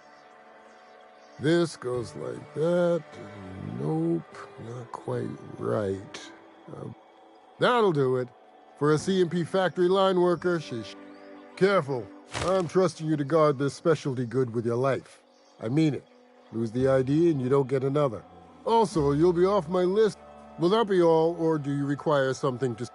This goes like that. Nope, not quite right. That'll do it. For a CMP factory line worker, she's... Careful. I'm trusting you to guard this specialty good with your life. I mean it. Lose the ID and you don't get another. Also, you'll be off my list. Will that be all, or do you require something to...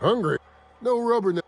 Hungry? No rubber...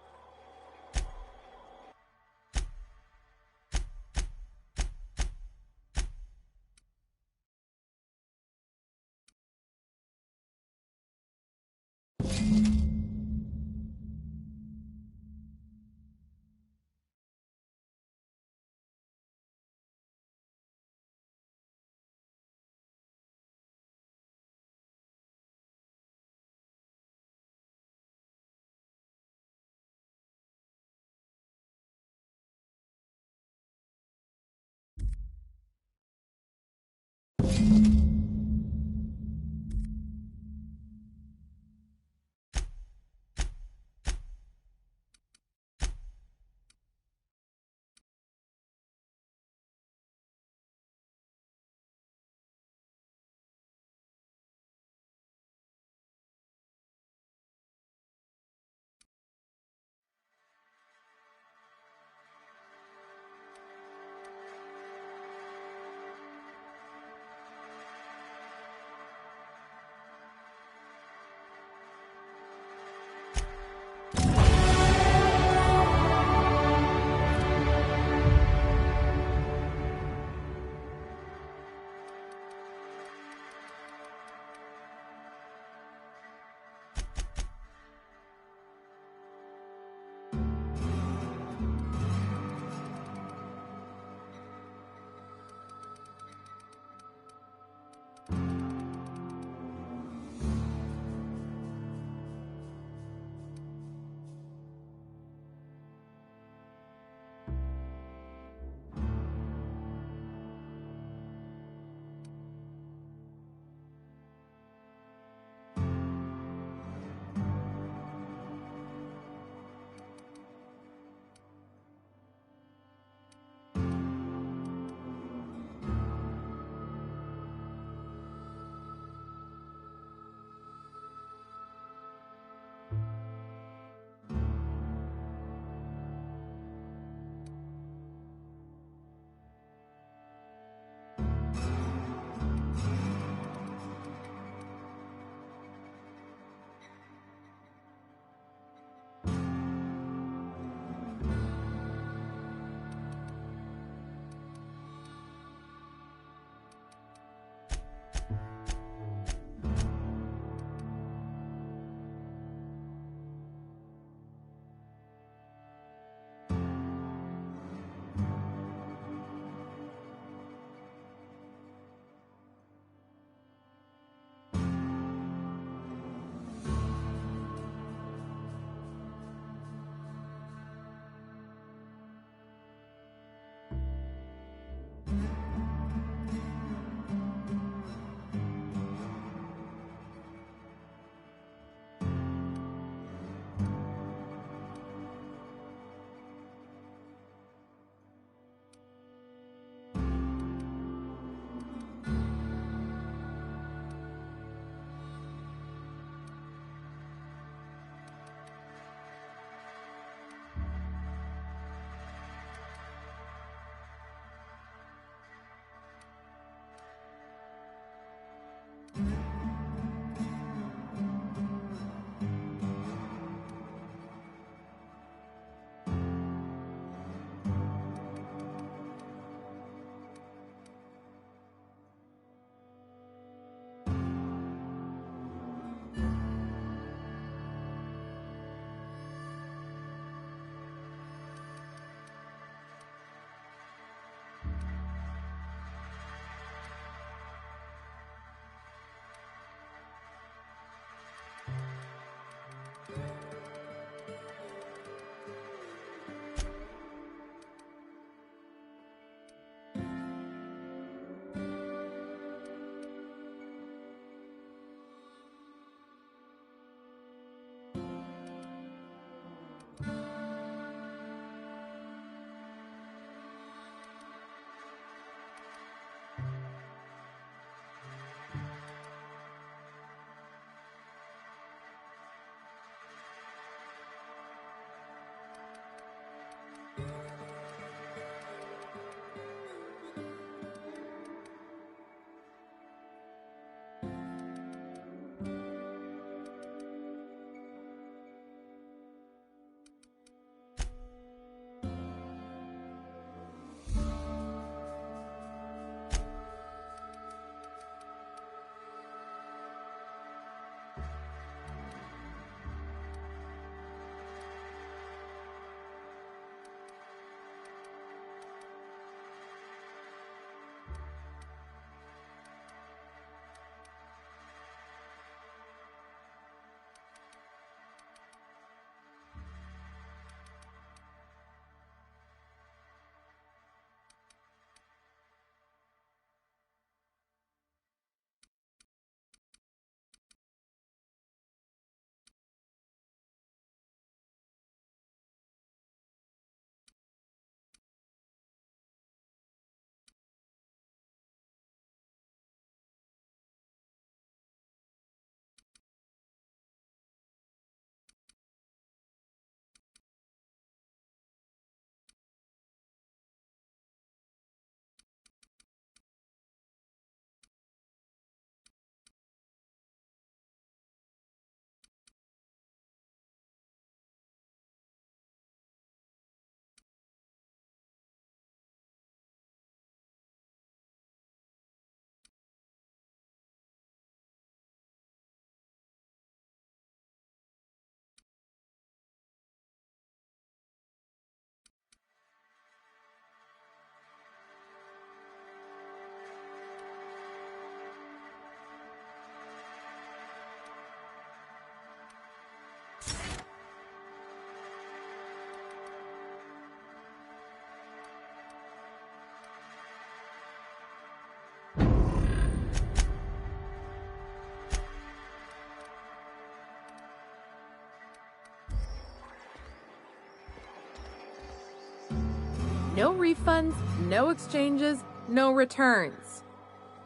No refunds, no exchanges, no returns.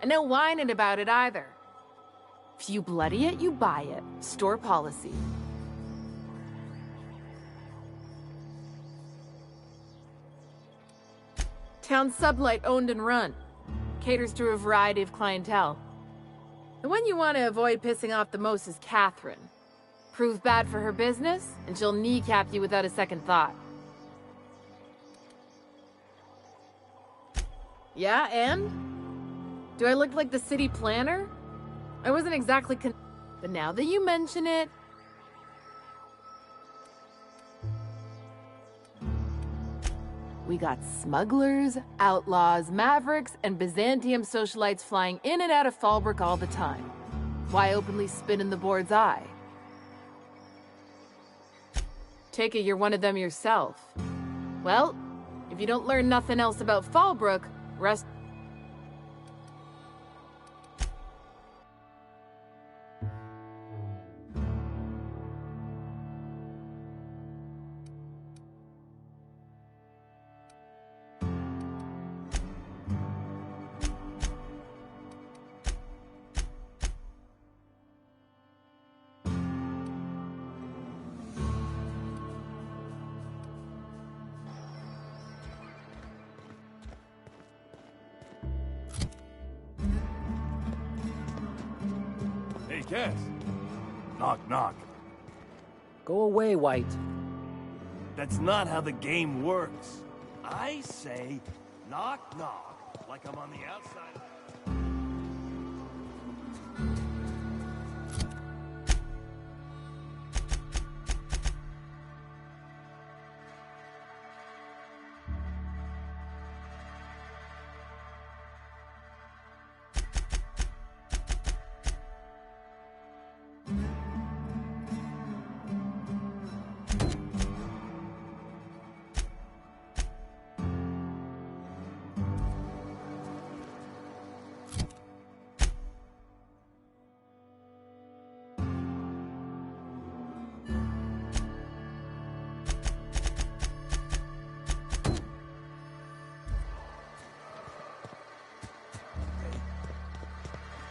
And no whining about it either. If you bloody it, you buy it. Store policy. Town Sublight owned and run. Caters to a variety of clientele. The one you want to avoid pissing off the most is Catherine. Prove bad for her business, and she'll kneecap you without a second thought. Yeah, and? Do I look like the city planner? I wasn't exactly but now that you mention it... We got smugglers, outlaws, mavericks, and Byzantium socialites flying in and out of Fallbrook all the time. Why openly spit in the board's eye? Take it you're one of them yourself. Well, if you don't learn nothing else about Fallbrook, rest... Hey, Cass. Knock, knock. Go away, White. That's not how the game works. I say, knock, knock, like I'm on the outside.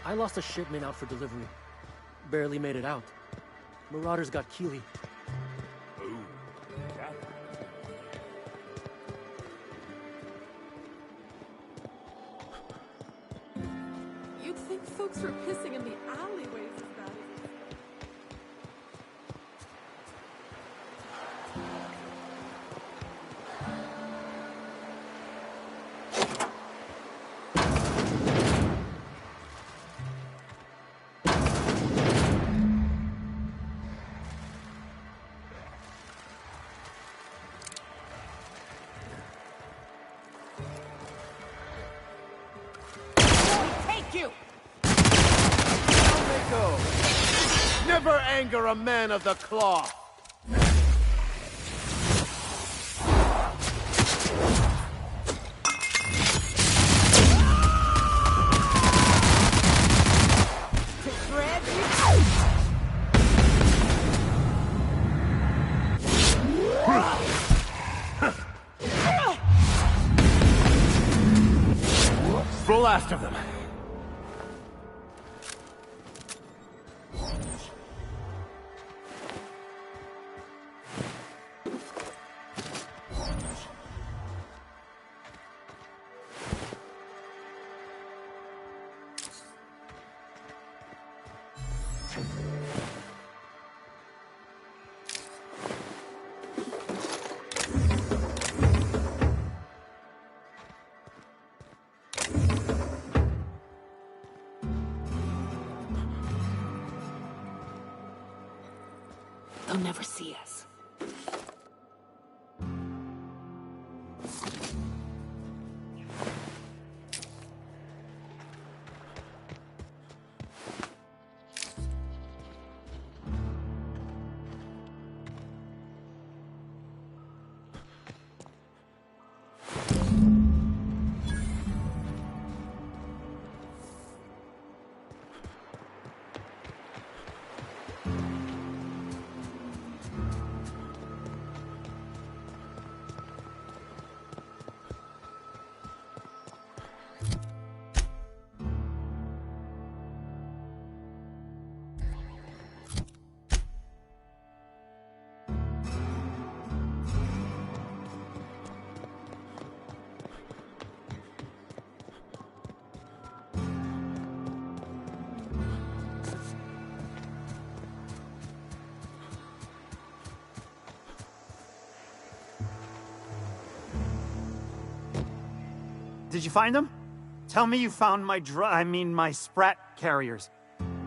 I lost a shipment out for delivery. Barely made it out. Marauders got Keeley. Ooh. You'd think folks were pissing in the alleyways as bad as... Never anger a man of the cloth! Full last of them. They'll never see us. Did you find them? Tell me you found my sprat carriers.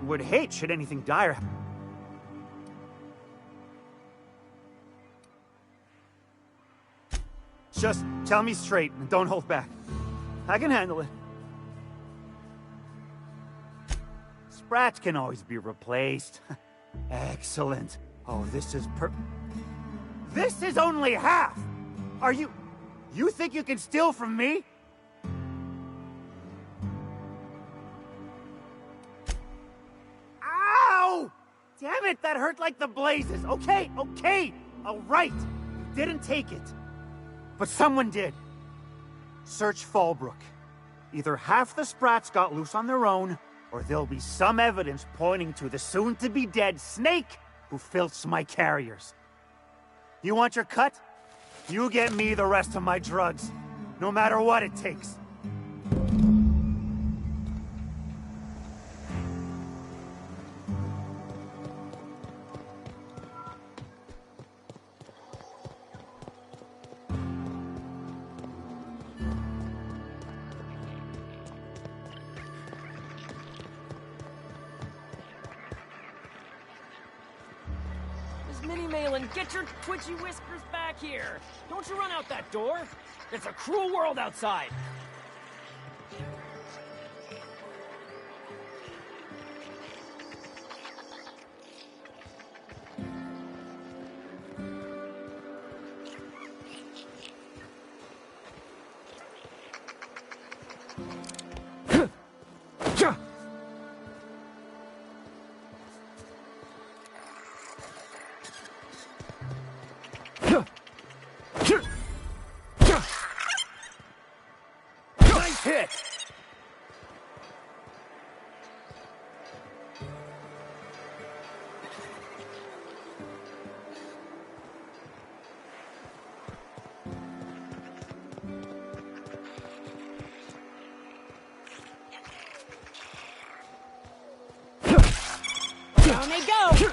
Would hate should anything dire happen. Just tell me straight and don't hold back. I can handle it. Sprats can always be replaced. Excellent. Oh, this is This is only half! Are you think you can steal from me? Ow! Damn it, that hurt like the blazes. Okay, all right. You didn't take it. But someone did. Search Fallbrook. Either half the Sprats got loose on their own, or there'll be some evidence pointing to the soon-to-be-dead Snake who filched my carriers. You want your cut? You get me the rest of my drugs, no matter what it takes. Minnie Malin, get your twitchy whiskers back here! Don't you run out that door! It's a cruel world outside! Hit! Down they go!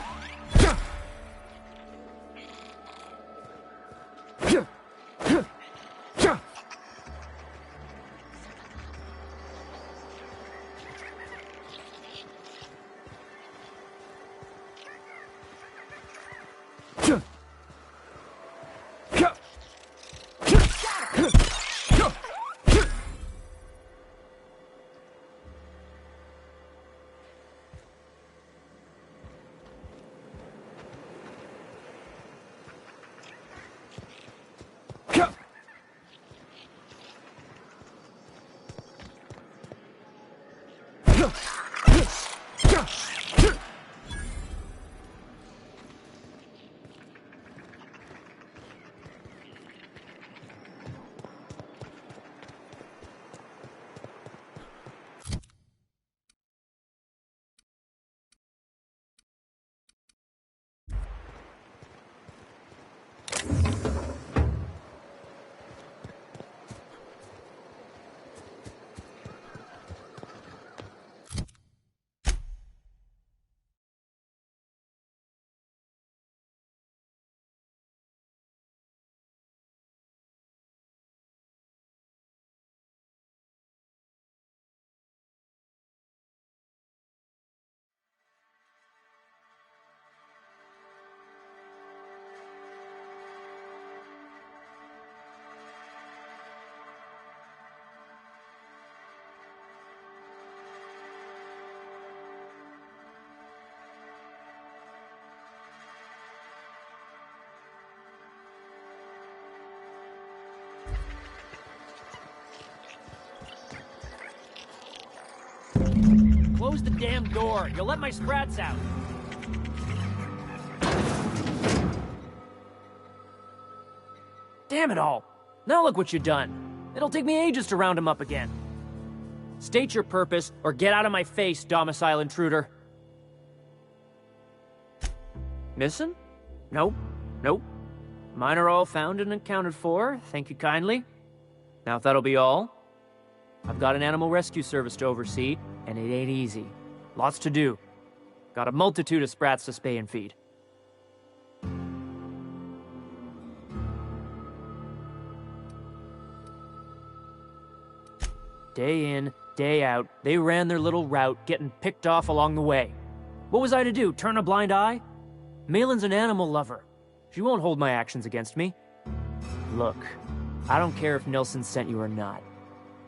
Close the damn door. You'll let my sprats out. Damn it all. Now look what you've done. It'll take me ages to round him up again. State your purpose, or get out of my face, domicile intruder. Missing? Nope. Mine are all found and accounted for, thank you kindly. Now if that'll be all, I've got an animal rescue service to oversee, and it ain't easy. Lots to do. Got a multitude of sprats to spay and feed. Day in, day out, they ran their little route, getting picked off along the way. What was I to do, turn a blind eye? Malin's an animal lover. She won't hold my actions against me. Look, I don't care if Nilsson sent you or not.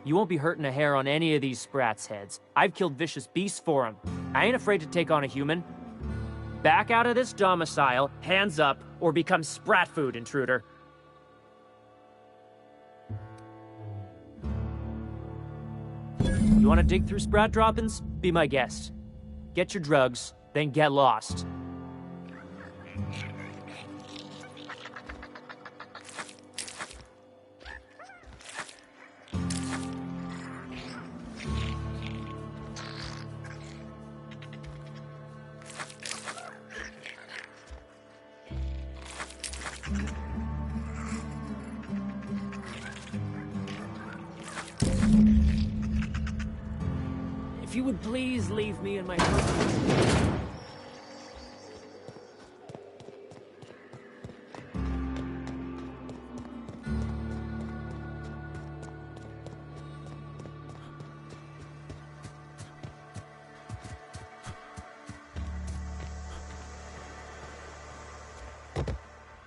You won't be hurting a hair on any of these sprats' heads. I've killed vicious beasts for them. I ain't afraid to take on a human. Back out of this domicile, hands up, or become sprat food, intruder. You want to dig through sprat droppings? Be my guest. Get your drugs, then get lost. If you would please leave me in my home.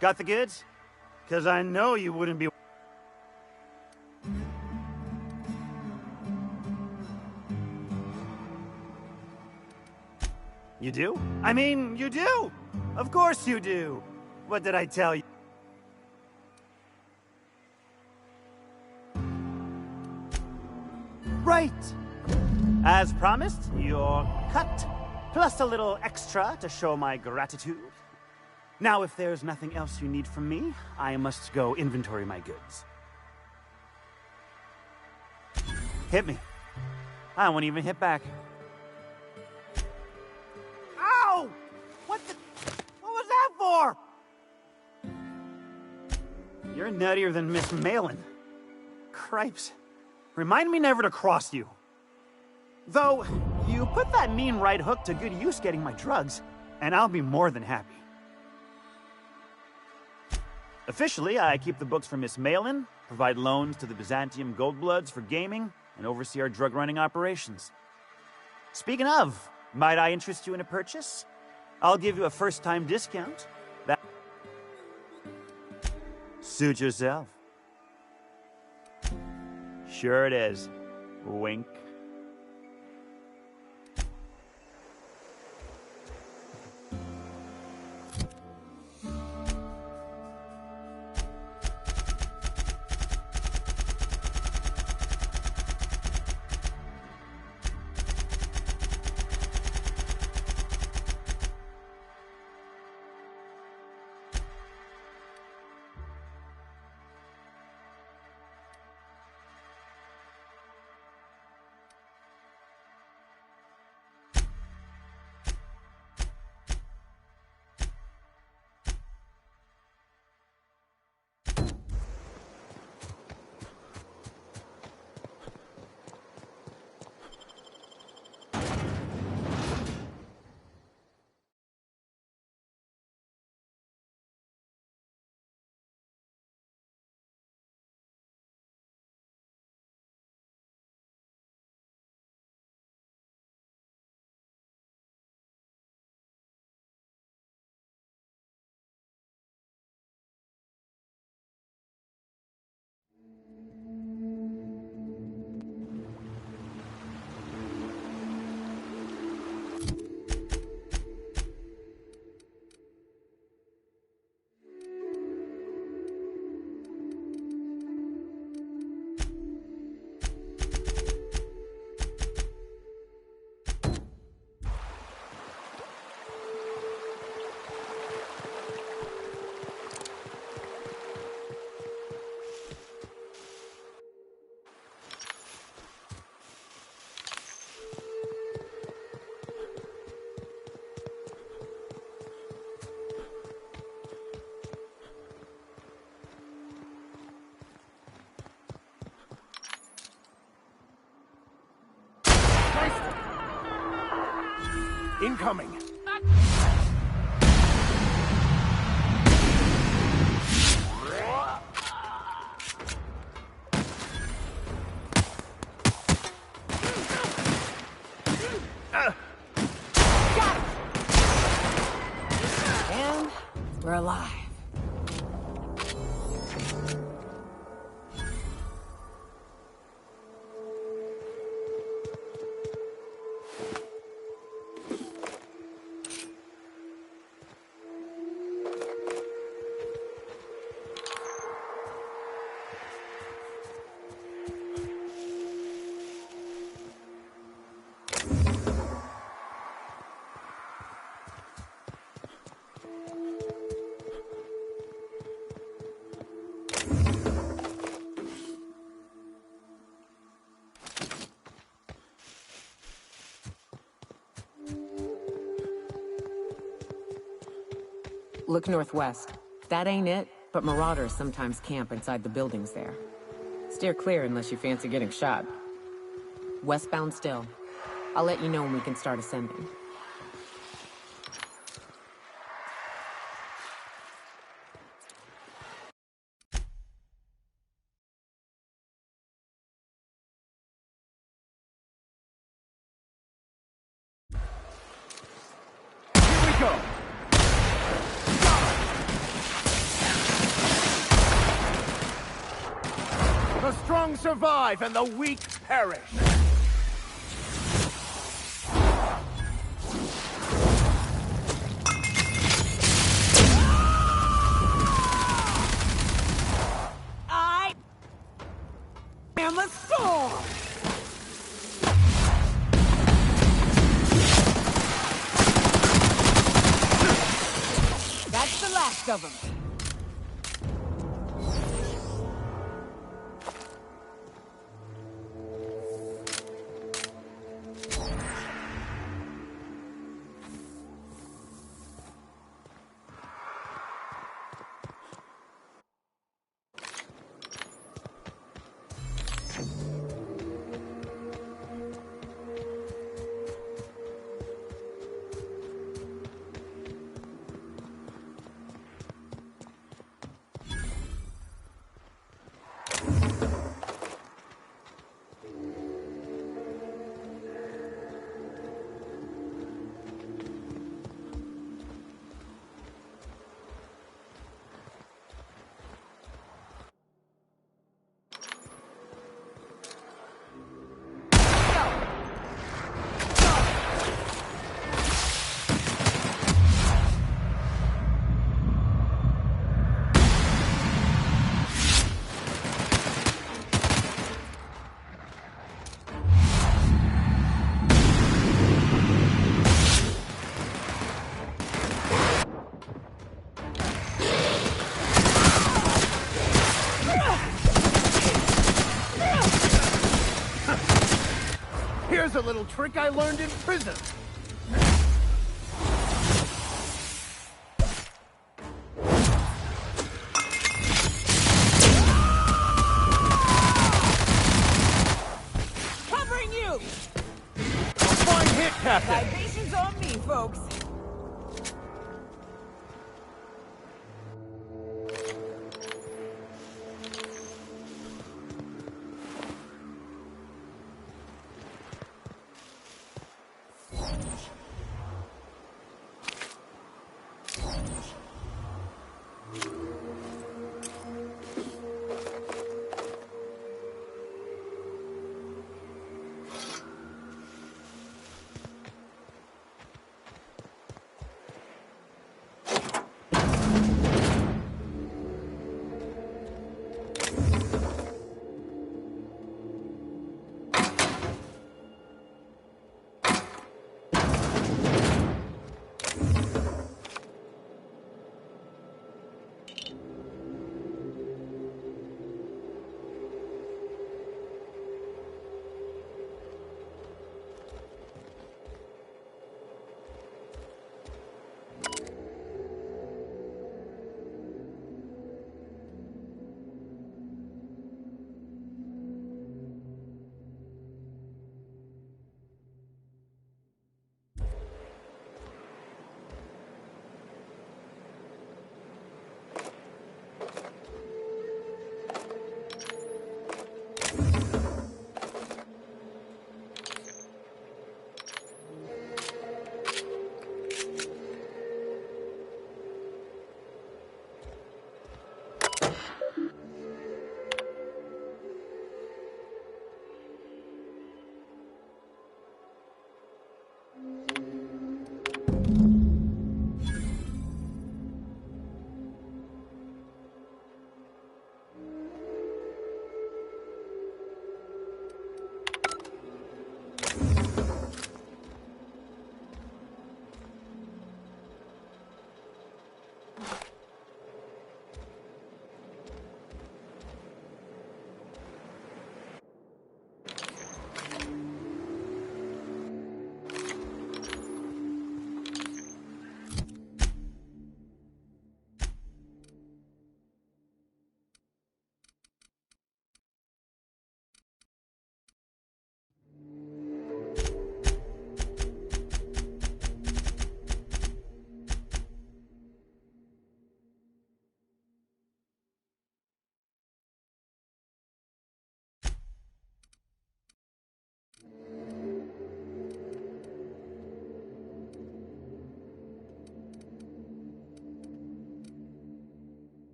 Got the goods? Because I know you wouldn't be... You do? I mean, you do! Of course you do! What did I tell you? Right! As promised, your cut, plus a little extra to show my gratitude. Now, if there's nothing else you need from me, I must go inventory my goods. Hit me. I won't even hit back. Ow! What was that for? You're nuttier than Miss Malin. Cripes. Remind me never to cross you. Though, you put that mean right hook to good use getting my drugs, and I'll be more than happy. Officially, I keep the books for Miss Malin, provide loans to the Byzantium Goldbloods for gaming, and oversee our drug-running operations. Speaking of, might I interest you in a purchase? I'll give you a first-time discount. That... Suit yourself. Sure it is. Wink. Incoming! And we're alive. Look northwest. That ain't it, but marauders sometimes camp inside the buildings there. Steer clear unless you fancy getting shot. Westbound still. I'll let you know when we can start ascending. Here we go! The strong survive and the weak perish. I am a storm! That's the last of them. Here's a little trick I learned in prison. Covering you! A fine hit, Captain. Libations on me, folks.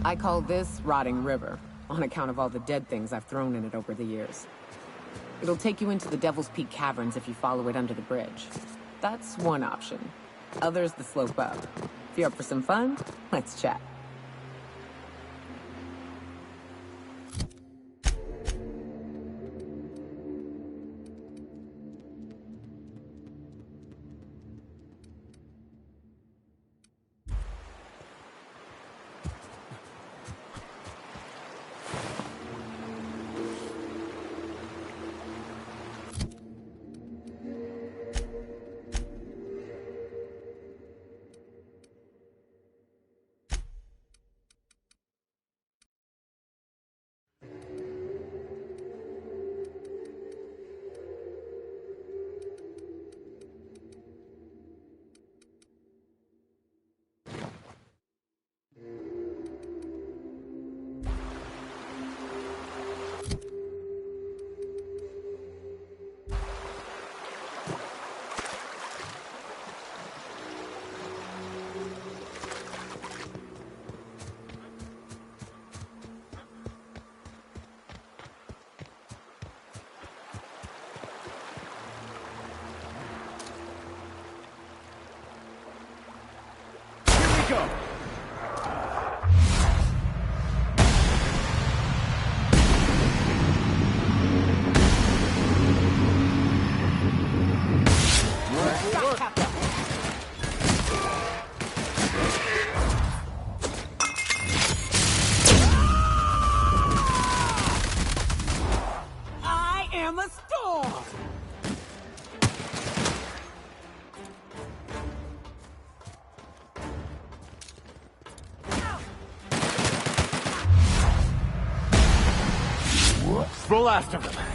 I call this Rotting River, on account of all the dead things I've thrown in it over the years. It'll take you into the Devil's Peak Caverns if you follow it under the bridge. That's one option. Other's the slope up. If you're up for some fun, let's chat. Go! I am a storm! The last of them.